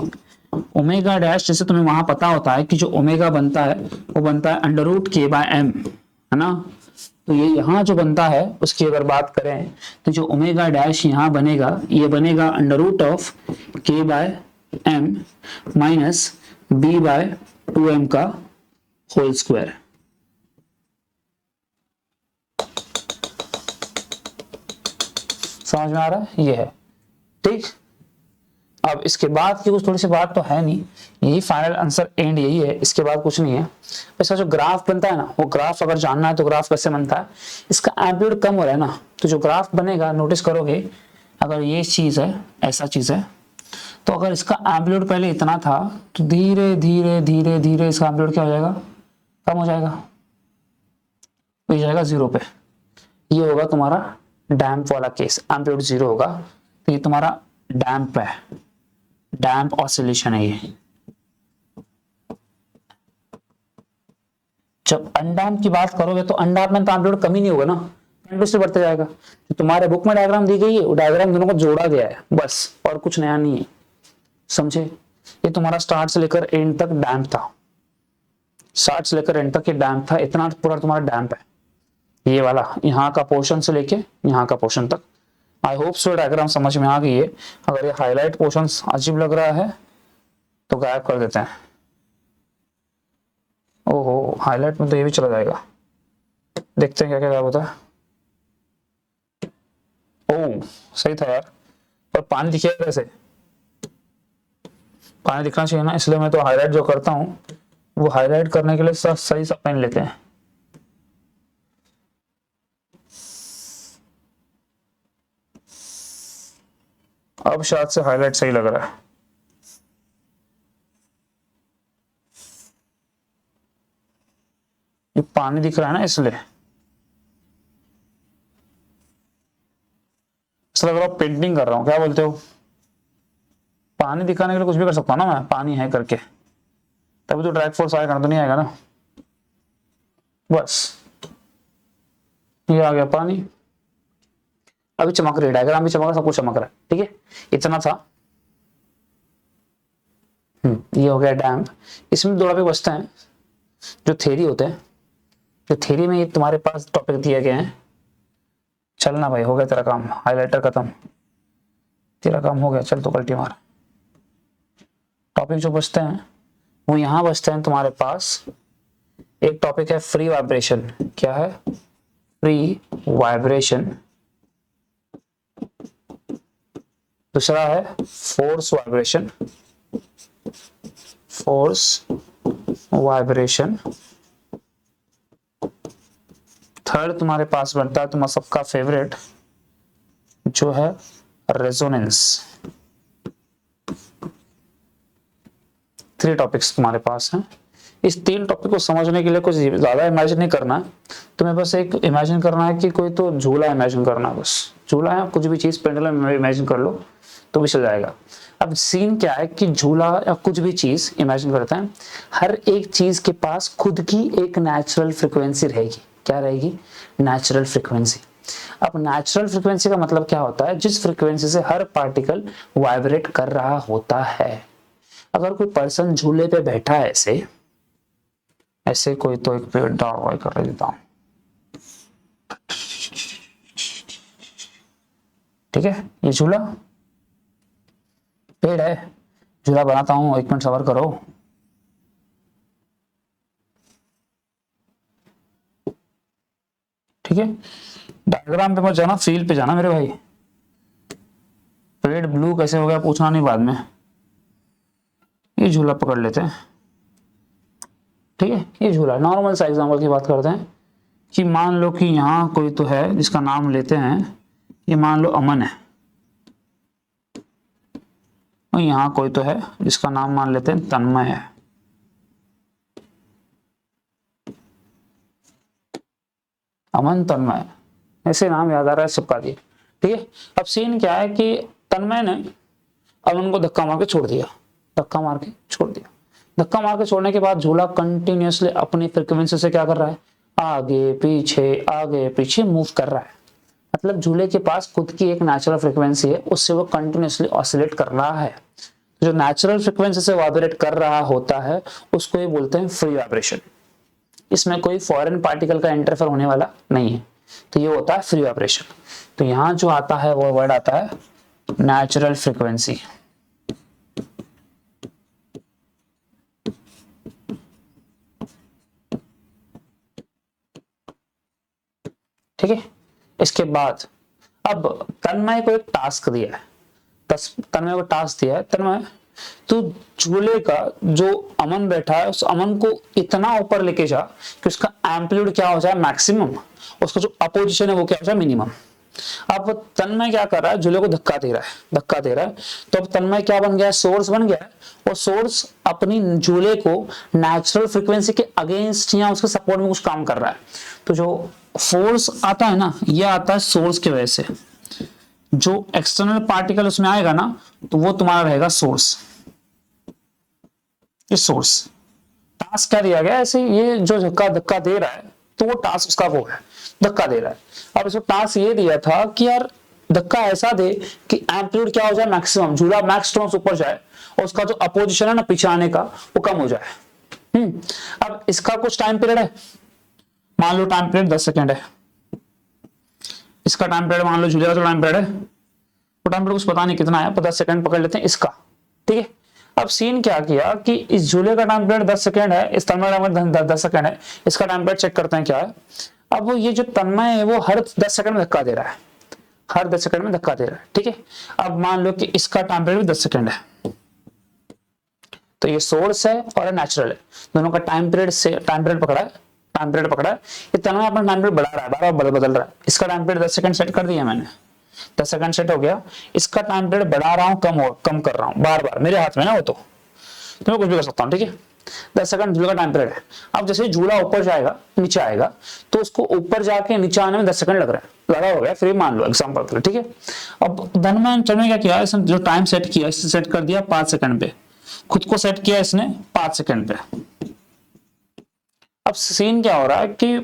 omega dash. जैसे तुम्हें वहां पता होता है कि जो ओमेगा बनता है वो बनता है अंडर रूट के बाय एम, है ना। तो ये यहाँ जो बनता है उसकी अगर बात करें तो जो ओमेगा डैश यहाँ बनेगा, ये बनेगा under root of K by M minus B by 2m का होल स्क्वायर। समझ में आ रहा है, ये है ठीक। अब इसके बाद की कुछ थोड़ी सी बात तो है नहीं, यही फाइनल आंसर एंड यही है, इसके बाद कुछ नहीं है। इसका जो ग्राफ बनता है ना, वो ग्राफ अगर जानना है तो ग्राफ कैसे बनता है, इसका एम्पलीट्यूड कम हो रहा है ना, तो जो ग्राफ बनेगा नोटिस करोगे, अगर ये चीज है, ऐसा चीज है, तो अगर इसका एम्पलीट्यूड पहले इतना था तो धीरे धीरे धीरे धीरे इसका एम्पलीट्यूड क्या हो जाएगा, कम हो जाएगा, हो जाएगा 0 पे। ये होगा तुम्हारा डैम्प वाला केस, एम्पलीट्यूड 0 होगा, तो ये तुम्हारा डैम्प है, डैम्प ऑसिलेशन है ये। जब अनडैम्प की बात करोगे तो अनडैम्प में तो एम्पलीट्यूड कम ही नहीं होगा ना, कंटिन्यूअसली बढ़ते जाएगा। तो तुम्हारे बुक में डायग्राम दी गई है, वो डायग्राम दोनों को जोड़ा गया है बस, और कुछ नया नहीं है, समझे। ये तुम्हारा स्टार्ट से लेकर एंड तक डैम्प था, स्टार्ट से लेकर एंड तक ये डैम्प था, इतना पूरा तुम्हारा डैम्प है ये वाला, यहाँ का पोर्शन से लेके यहाँ का पोर्शन तक। आई होप सो डायग्राम समझ में आ गई है। अगर ये हाईलाइट पोर्शन अजीब लग रहा है तो गायब कर देते हैं। ओहो, हाईलाइट में तो ये भी चला जाएगा, देखते हैं क्या क्या गायब होता है। ओह सही था यार, पर पानी दिखेगा कैसे, पानी दिखना चाहिए ना, इसलिए मैं तो हाईलाइट जो करता हूँ वो हाईलाइट करने के लिए सही सा पेन लेते हैं। अब शायद से हाईलाइट सही लग रहा है। ये पानी दिख रहा है ना, इसलिए ऐसा लग रहा है पेंटिंग कर रहा हूं, क्या बोलते हो। पानी दिखाने के लिए कुछ भी कर सकता हूं ना मैं, पानी है करके, तभी तो ड्रैग फोर्स आएगा, तो नहीं आएगा ना। बस ये आ गया पानी, अभी चमक रही है, डायग्राम भी चमक रहा है, सब कुछ चमक रहा है, ठीक है। इतना था, ये हो गया डैम्प। इसमें दो टॉपिक बचते हैं जो थ्योरी होते हैं, जो थ्योरी में ये तुम्हारे पास टॉपिक दिए गए हैं। चलना भाई, हो गया तेरा काम, हाइलाइटर खत्म, तेरा काम हो गया, चल तो पलटी मार। टॉपिक जो बचते हैं वो यहाँ बचते हैं तुम्हारे पास एक टॉपिक है फ्री वाइब्रेशन, क्या है, फ्री वाइब्रेशन। दूसरा है force vibration, force vibration. Third तुम्हारे पास बनता है तुम्हारा सबका फेवरेट, जो है रेजोनेंस। 3 टॉपिक्स तुम्हारे पास हैं। इस 3 टॉपिक को समझने के लिए कुछ ज्यादा इमेजिन नहीं करना, तुम्हें बस एक इमेजिन करना है कि कोई तो झूला इमेजिन करना है, बस झूला है, कुछ भी चीज पेंडुलम इमेजिन कर लो तो भी चल जाएगा। अब सीन क्या है कि झूला या कुछ भी चीज इमेजिन करते हैं, हर एक चीज के पास खुद की एक नेचुरल फ्रिक्वेंसी रहेगी। क्या रहेगी? Natural frequency. अब नेचुरल फ्रिक्वेंसी का मतलब क्या होता है? जिस फ्रिक्वेंसी से हर पार्टिकल वाइब्रेट कर रहा होता है। अगर कोई पर्सन झूले पे बैठा है ऐसे ऐसे, कोई तो एक पेड़ डाउन कर देता हूं, ठीक है, ये झूला पेड़ है, झूला बनाता हूं, 1 मिनट सबर करो। ठीक है, डायग्राम पे मत जाना, फील पे जाना मेरे भाई। पेड़ ब्लू कैसे हो गया पूछना नहीं बाद में। ये झूला पकड़ लेते हैं, ठीक है, ये झूला नॉर्मल सा एग्जांपल की बात करते हैं कि मान लो कि यहाँ कोई तो है जिसका नाम लेते हैं, ये मान लो अमन है, और यहाँ कोई तो है जिसका नाम मान लेते हैं तन्मय है। अमन तन्मय, ऐसे नाम याद आ रहा है सबका दिए, ठीक है। अब सीन क्या है कि तन्मय ने अमन को धक्का मार के छोड़ दिया, धक्का मार के छोड़ दिया। धक्का मार के छोड़ने के बाद झूला कंटिन्यूअसली अपनी फ्रीक्वेंसी से क्या कर रहा है? आगे पीछे मूव कर रहा है। मतलब झूले के पास खुद की एक नेचुरल फ्रीक्वेंसी है, उससे वो कंटिन्यूअसली ऑसिलेट कर रहा है। जो नेचुरल फ्रीक्वेंसी से वाइब्रेट कर रहा होता है उसको ये बोलते हैं फ्री वाइब्रेशन। इसमें कोई फॉरेन पार्टिकल का इंटरफेयर होने वाला नहीं है, तो ये होता है फ्री वाइब्रेशन। तो यहां जो आता है वो वर्ड आता है नेचुरल फ्रीक्वेंसी। ठीक है, इसके बाद अब तन्मय को एक टास्क दिया है, तन्मय को टास्क दिया है, तन्मय तो झूले का जो अमन बैठा है उस अमन को इतना ऊपर लेके जा कि उसका एम्पलीट्यूड क्या हो जाए मैक्सिमम, उसका जो अपोजिशन है वो क्या हो जाए मिनिमम। अब तन्मय क्या कर रहा है? झूले को धक्का दे रहा है। तो अब तन्मय क्या बन गया है? सोर्स बन गया है, और सोर्स अपनी झूले को नेचुरल फ्रीक्वेंसी के अगेंस्ट या उसके सपोर्ट में कुछ काम कर रहा है। तो जो फोर्स आता है ना, ये आता है सोर्स की वजह से। जो एक्सटर्नल पार्टिकल उसमें आएगा ना, तो वो तुम्हारा रहेगा सोर्स। ये सोर्स टास्क क्या दिया गया ऐसे, ये जो धक्का दे रहा है तो वो टास्क उसका वो है, धक्का दे रहा है। अब इसको टास्क ये दिया था कि यार धक्का ऐसा दे कि एम्पलीट्यूड क्या हो जाए मैक्सिमम, झूला मैक्स टर्म्स ऊपर जाए और उसका जो अपोजिशन है ना पीछे आने का वो कम हो जाए। अब इसका कुछ टाइम पीरियड है, मान लो टाइम पीरियड 10 सेकेंड है। इसका टाइम पीरियड मान लो झूले का जो टाइम पीरियड है वो टाइम पीरियड कुछ पता नहीं कितना है, 10 सेकंड पकड़ लेते हैं इसका, ठीक है। अब सीन क्या किया कि इस झूले का टाइम पीरियड 10 सेकंड है, इस तन्मय का 10 सेकंड है, इसका टाइम पीरियड चेक करते हैं क्या है। अब ये जो तन्मय है वो हर 10 सेकंड में धक्का दे रहा है, हर 10 सेकंड में धक्का दे रहा है, ठीक है। अब मान लो कि इसका टाइम पीरियड भी 10 सेकंड है, तो ये सोर्स है और नेचुरल है, दोनों का टाइम पीरियड पकड़ा है। ये तन्मय अपना टाइम पीरियड बढ़ा रहा है, बार-बार बदल रहा है। इसका टाइम पीरियड 10 सेकंड सेट कर दिया मैंने, 10 सेकंड सेट हो गया। इसका टाइम पीरियड बढ़ा रहा हूं, कम कर रहा हूं, बार-बार मेरे हाथ में ना, वो तो मैं कुछ भी कर सकता हूं, ठीक है। 10 सेकंड झूले का टाइम पीरियड है। अब जैसे झूला ऊपर जाएगा नीचे आएगा, तो उसको ऊपर जाके नीचे आने में 10 सेकंड लगा हो गया, फ्री मान लो एग्जांपल के लिए, ठीक है। अब तन्मय ने क्या किया, इसने जो टाइम सेट किया इससे सेट कर दिया 5 सेकंड पे, खुद को सेट किया इसने 5 सेकंड पे। अब सीन क्या हो रहा है कि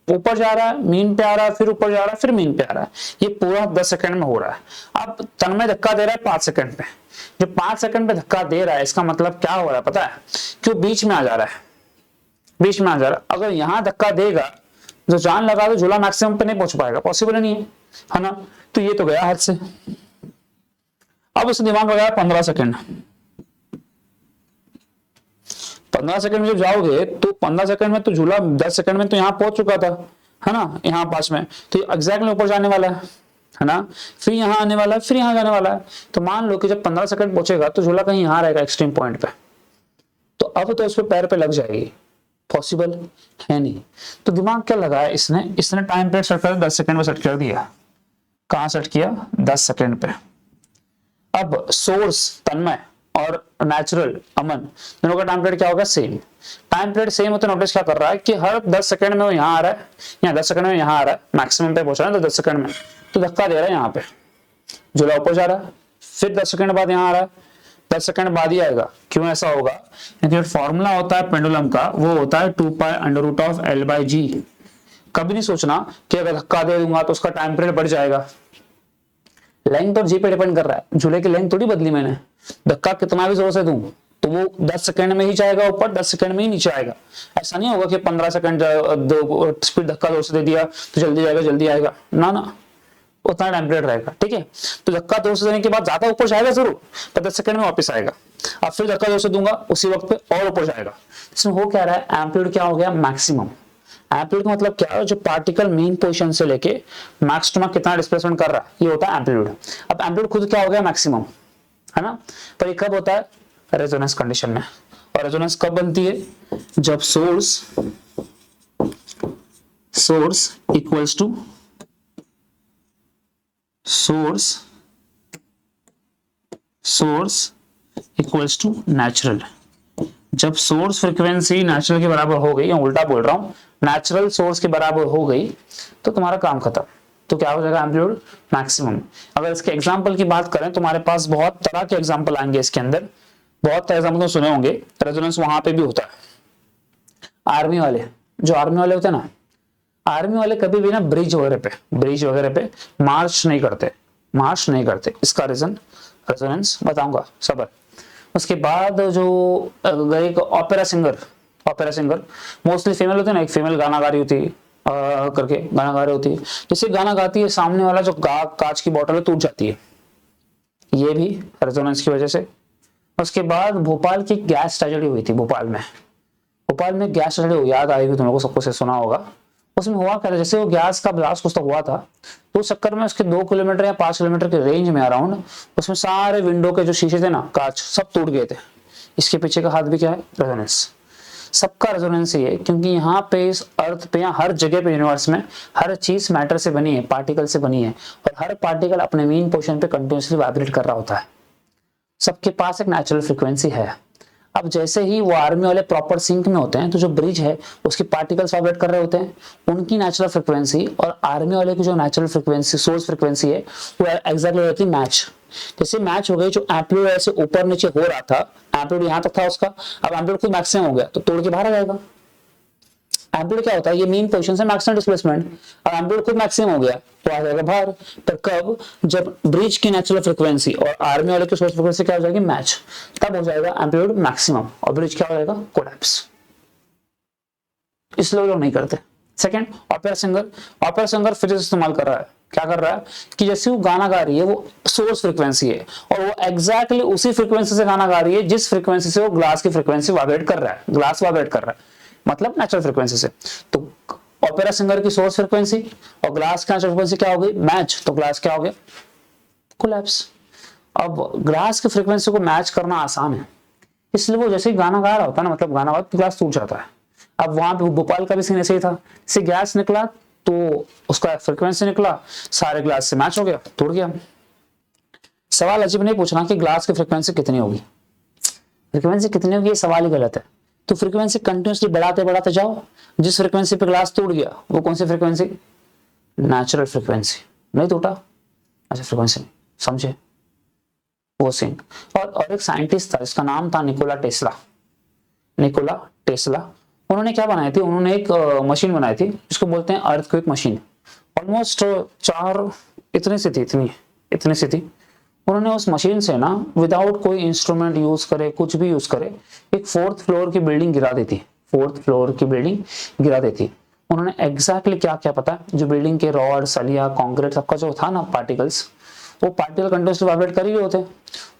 ऊपर जा रहा है, मीन पे आ रहा है, फिर ऊपर जा रहा है, फिर मीन पे आ रहा है, ये पूरा 10 सेकंड में हो रहा है। अब तन्मय धक्का दे रहा है 5 सेकंड पे, जो 5 सेकंड पे धक्का दे रहा है इसका मतलब क्या हो रहा है पता है? कि वो बीच में आ जा रहा है, अगर यहां धक्का देगा जो जान लगा तो झूला मैक्सिमम पे नहीं पहुंच पाएगा, पॉसिबल नहीं है ना। तो ये तो गया हाथ से। अब उसने दिमाग लगाया 15 सेकंड, 15 सेकंड में जब जाओगे तो 15 सेकंड में तो झूला 10 सेकंड में तो यहाँ पहुंच चुका था, है ना, यहाँ पास में, तो एग्जैक्टली ऊपर जाने वाला है ना, फिर यहाँ आने वाला है, फिर यहाँ जाने वाला है। तो मान लो कि जब 15 सेकंड पहुंचेगा तो झूला कहीं यहाँ रहेगा एक्सट्रीम पॉइंट पे, तो अब तो उस पर पैर पे लग जाएगी, पॉसिबल है नहीं। तो दिमाग क्या लगाया इसने टाइम पीरियड सेट कर 10 सेकंड में सेट कर दिया। कहाँ सेट किया? 10 सेकंड पे। अब सोर्स तन्मय और नेचुरल अमन, दोनों का टाइम पीरियड क्या होगा? सेम। टाइम पीरियड सेम होता है, नोटिस क्या कर रहा है कि हर 10 सेकंड में वो यहाँ आ रहा है, या 10 सेकंड में यहाँ आ रहा है, मैक्सिमम पे पहुंच रहा है तो 10 सेकंड में, तो धक्का दे रहा है यहाँ पे, झूला ऊपर जा रहा है, फिर 10 सेकंड बाद यहाँ आ रहा है, 10 सेकंड बाद ही आएगा। क्यों ऐसा होगा? क्योंकि फॉर्मूला होता है पेंडुलम का, वो होता है 2π√L/g। कभी नहीं सोचना कि अगर धक्का दे दूंगा तो उसका टाइम पीरियड बढ़ जाएगा। लेंथ और जी पे डिपेंड कर रहा है, झूले की लेंथ थोड़ी बदली मैंने, धक्का कितना भी जोर से दूं तो वो 10 सेकंड में ही जाएगा ऊपर, 10 सेकंड में ही नीचे आएगा। ऐसा नहीं होगा कि 15 सेकंड स्पीड धक्का जोर से दे दिया तो जल्दी जाएगा जल्दी आएगा, ना, उतना टाइम पीरियड रहेगा। ठीक है, तो धक्का जोर से देने के बाद ज्यादा ऊपर जाएगा जरूर, पर 10 सेकंड में वापस आएगा। अब फिर धक्का जोर से दूंगा उसी वक्त पे और ऊपर जाएगा। इसमें हो क्या रहा है? एम्पलीट्यूड क्या हो गया? मैक्सिमम। एम्पलीट्यूड का मतलब क्या है? जो पार्टिकल मेन पोजीशन से लेके मैक्स टू मैक्स कितना डिस्प्लेसमेंट कर रहा है, ये होता है एम्पलीट्यूड। अब एम्पलीट्यूड खुद क्या हो गया? मैक्सिमम, है ना। पर ये कब होता है? रेजोनेंस कंडीशन में। और रेजोनेंस कब बनती है? जब source equals to source equals to natural. जब सोर्स फ्रीक्वेंसी नेचुरल के बराबर हो गई, या उल्टा बोल रहा हूं, नेचुरल सोर्स के बराबर हो गई तो तुम्हारा काम खत्म। तो क्या हो जाएगा? Amplitude maximum. अगर इसके एग्जांपल की बात करें तो हमारे पास बहुत तरह के एग्जांपल आएंगे इसके अंदर, बहुत तरह एग्जांपल तो सुने होंगे। रेजोनेंस वहां पे भी होता है। आर्मी वाले, जो आर्मी वाले होते हैं ना, आर्मी वाले कभी भी ना ब्रिज वगैरह पे मार्च नहीं करते। इसका रीजन रेजोनेंस बताऊंगा, सबर। उसके बाद जो एक ओपेरा सिंगर मोस्टली फीमेल होते हैं ना, एक फीमेल गाना गा रही होती है करके गाना गा रही होती है, जैसे गाना गाती है सामने वाला जो कांच की बोतल टूट जाती है, ये भी रेजोनेंस की वजह से। उसके बाद भोपाल की गैस ट्रेजेडी हुई थी, भोपाल में गैस ट्रेजेडी हुई, याद आएगी तुम लोगों को, सबको से सुना होगा। उसमें हुआ क्या था, जैसे वो गैस का ब्लास्ट कुछ तो हुआ था, तो उस चक्कर में उसके 2 किलोमीटर या 5 किलोमीटर के रेंज में अराउंड उसमें सारे विंडो के जो शीशे थे ना, कांच सब टूट गए थे। इसके पीछे का हाथ भी क्या है? रेजोनेंस। सबका रेजोनेंस ही है, क्योंकि यहाँ पे इस अर्थ पे या हर जगह पे यूनिवर्स में हर चीज मैटर से बनी है, पार्टिकल से बनी है, और हर पार्टिकल अपने मेन पोजीशन पे कंटिन्यूसली वाइब्रेट कर रहा होता है। सबके पास एक नेचुरल फ्रीक्वेंसी है। अब जैसे ही वो आर्मी वाले प्रॉपर सिंक में होते हैं, तो जो ब्रिज है उसके पार्टिकल्स वाइब्रेट कर रहे होते हैं, उनकी नेचुरल फ्रीक्वेंसी और आर्मी वाले की जो नेचुरल फ्रीक्वेंसी, सोर्स फ्रीक्वेंसी है, वो एग्जैक्टली हो जाती है मैच। जैसे मैच हो गई, जो एम्पलीट्यूड ऐसे ऊपर नीचे हो रहा था, एम्पलीट्यूड यहाँ तक था उसका, अब एम्पलीट्यूड खुद मैक्सिमम हो गया तो तोड़ के बाहर आ जाएगा। एम्पलीट्यूड क्या होता है? ये मेन पोजीशन से मैक्सिमम डिस्प्लेसमेंट, और एम्पलीट्यूड खुद मैक्सिमम हो गया तो आ जाएगा बाहर। पर कब? जब ब्रिज की नेचुरल फ्रीक्वेंसी और आर्मी वाले की सोर्स फ्रीक्वेंसी क्या हो जाएगी? मैच, तब हो जाएगा एम्पलीट्यूड मैक्सिमम और ब्रिज क्या हो जाएगा? कोलैप्स। इसलिए लोग नहीं करते। सेकंड, ओपेरा सिंगर फिजिक्स इस्तेमाल कर रहा है। क्या कर रहा है कि जैसे वो गाना गा रही है, वो सोर्स फ्रीक्वेंसी है और वो एग्जैक्टली उसी फ्रीक्वेंसी से गाना गा रही है जिस फ्रीक्वेंसी से वो ग्लास की फ्रीक्वेंसी वाइब्रेट कर रहा है, ग्लास वाइब्रेट कर रहा है, मतलब नेचुरल फ्रीक्वेंसी से। तो ओपेरा सिंगर की सोर्स फ्रीक्वेंसी और ग्लास की नेचुरल फ्रीक्वेंसी क्या हो गई? मैच। तो ग्लास क्या हो गया? कोलैप्स। अब ग्लास की फ्रीक्वेंसी को मैच करना आसान है, इसलिए वो जैसे ही गाना गा रहा होता है ना, मतलब गाना गा तो ग्लास टूट जाता है। अब वहां पे भोपाल का भी सीन ऐसे ही था, से गैस निकला तो उसका फ्रीक्वेंसी निकला, सारे ग्लास से मैच हो गया, टूट गया। सवाल अजीब नहीं पूछना कि ग्लास की फ्रीक्वेंसी कितनी होगी, फ्रीक्वेंसी कितनी होगी, ये सवाल ही गलत है। तो फ्रीक्वेंसी कंटिन्यूसली बढ़ाते जाओ, जिस फ्रीक्वेंसी पे ग्लास टूट गया वो कौन सी फ्रीक्वेंसी? Natural frequency. नहीं टूटा, अच्छा फ्रीक्वेंसी नहीं, समझे वो सीन। और एक साइंटिस्ट था जिसका नाम था निकोला टेस्ला। उन्होंने क्या बनाई थी? उन्होंने एक मशीन बनाई थी जिसको बोलते हैं अर्थक्वेक मशीन। ऑलमोस्ट 4 इतनी सी थी। उन्होंने उस मशीन से ना विदाउट कोई इंस्ट्रूमेंट यूज करे, कुछ भी यूज करे, एक 4th फ्लोर की बिल्डिंग गिरा देती। उन्होंने एग्जैक्टली क्या पता है? जो बिल्डिंग के रॉड, सलिया, कंक्रीट सबका जो था ना पार्टिकल्स, वो पार्टिकल कंटिन्यूसली वाइब्रेट कर ही होते हैं।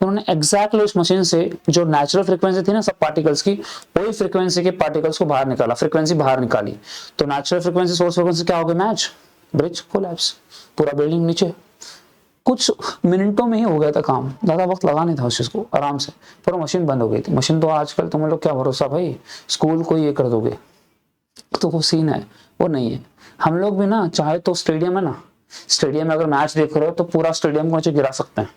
उन्होंने एग्जैक्टली उस मशीन से जो नेचुरल फ्रीक्वेंसी थी ना सब पार्टिकल्स की, वही फ्रीक्वेंसी के पार्टिकल्स को बाहर निकाला, फ्रीक्वेंसी बाहर निकाली। तो नेचुरल फ्रीक्वेंसी सोर्स फ्रीक्वेंसी क्या हो गया, मैच, ब्रिज कोलैप्स, पूरा बिल्डिंग नीचे। कुछ मिनटों में ही हो गया था काम, ज्यादा वक्त लगा नहीं था उस चीज को, आराम से पूरा मशीन बंद हो गई थी। मशीन तो आजकल तुम लोग क्या भरोसा भाई, स्कूल को ये कर दोगे, तो वो सीन है, वो नहीं है। हम लोग भी ना चाहे तो स्टेडियम है ना, स्टेडियम में अगर मैच देख रहे हो तो पूरा स्टेडियम को नीचे गिरा सकते हैं।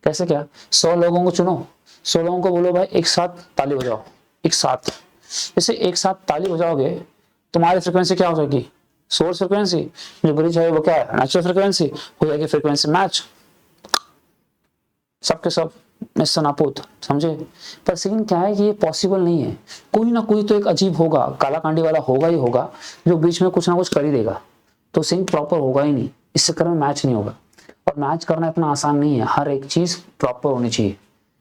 कैसे क्या, 100 लोगों को चुनो, 100 लोगों को बोलो भाई एक साथ ताली बजाओ, एक साथ, जैसे एक साथ ताली बजाओगे तुम्हारी फ्रीक्वेंसी क्या हो जाएगी, सोर्स फ्रीक्वेंसी, जो ब्रिज है वो क्या है, नेचुरल फ्रीक्वेंसी, हो जाएगी फ्रीक्वेंसी मैच, सबके सब निस्सनापुत, समझे। पर सीन क्या है कि ये पॉसिबल नहीं है, कोई ना कोई तो एक अजीब होगा, काला कांडी वाला होगा ही होगा, जो बीच में कुछ ना कुछ कर ही देगा, तो सिंक प्रॉपर होगा ही नहीं, इस चक्कर में मैच नहीं होगा। और मैच करना इतना आसान नहीं है, हर एक चीज प्रॉपर होनी चाहिए,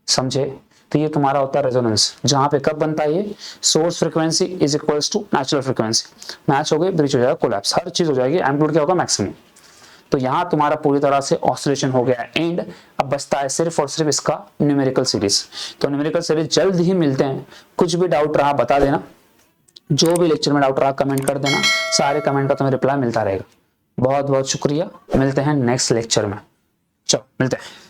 समझे। तो ये तुम्हारा होता है रेजोनेंस, जहां पे कब बनता है ये, source frequency is equals to natural frequency, match हो गई, ब्रिज हो जाएगा, कोलैप्स, हर चीज हो जाएगी, एम्पलीट्यूड क्या होगा, मैक्सिमम। तो यहां तुम्हारा पूरी तरह से ऑसिलेशन हो गया एंड, अब बचता है सिर्फ और सिर्फ इसका न्यूमेरिकल सीरीज। तो न्यूमेरिकल सीरीज जल्द ही मिलते हैं, कुछ भी डाउट रहा बता देना, जो भी लेक्चर में डाउट रहा कमेंट कर देना, सारे कमेंट का तुम्हें रिप्लाई मिलता रहेगा। बहुत बहुत शुक्रिया, मिलते हैं नेक्स्ट लेक्चर में, चलो मिलते हैं।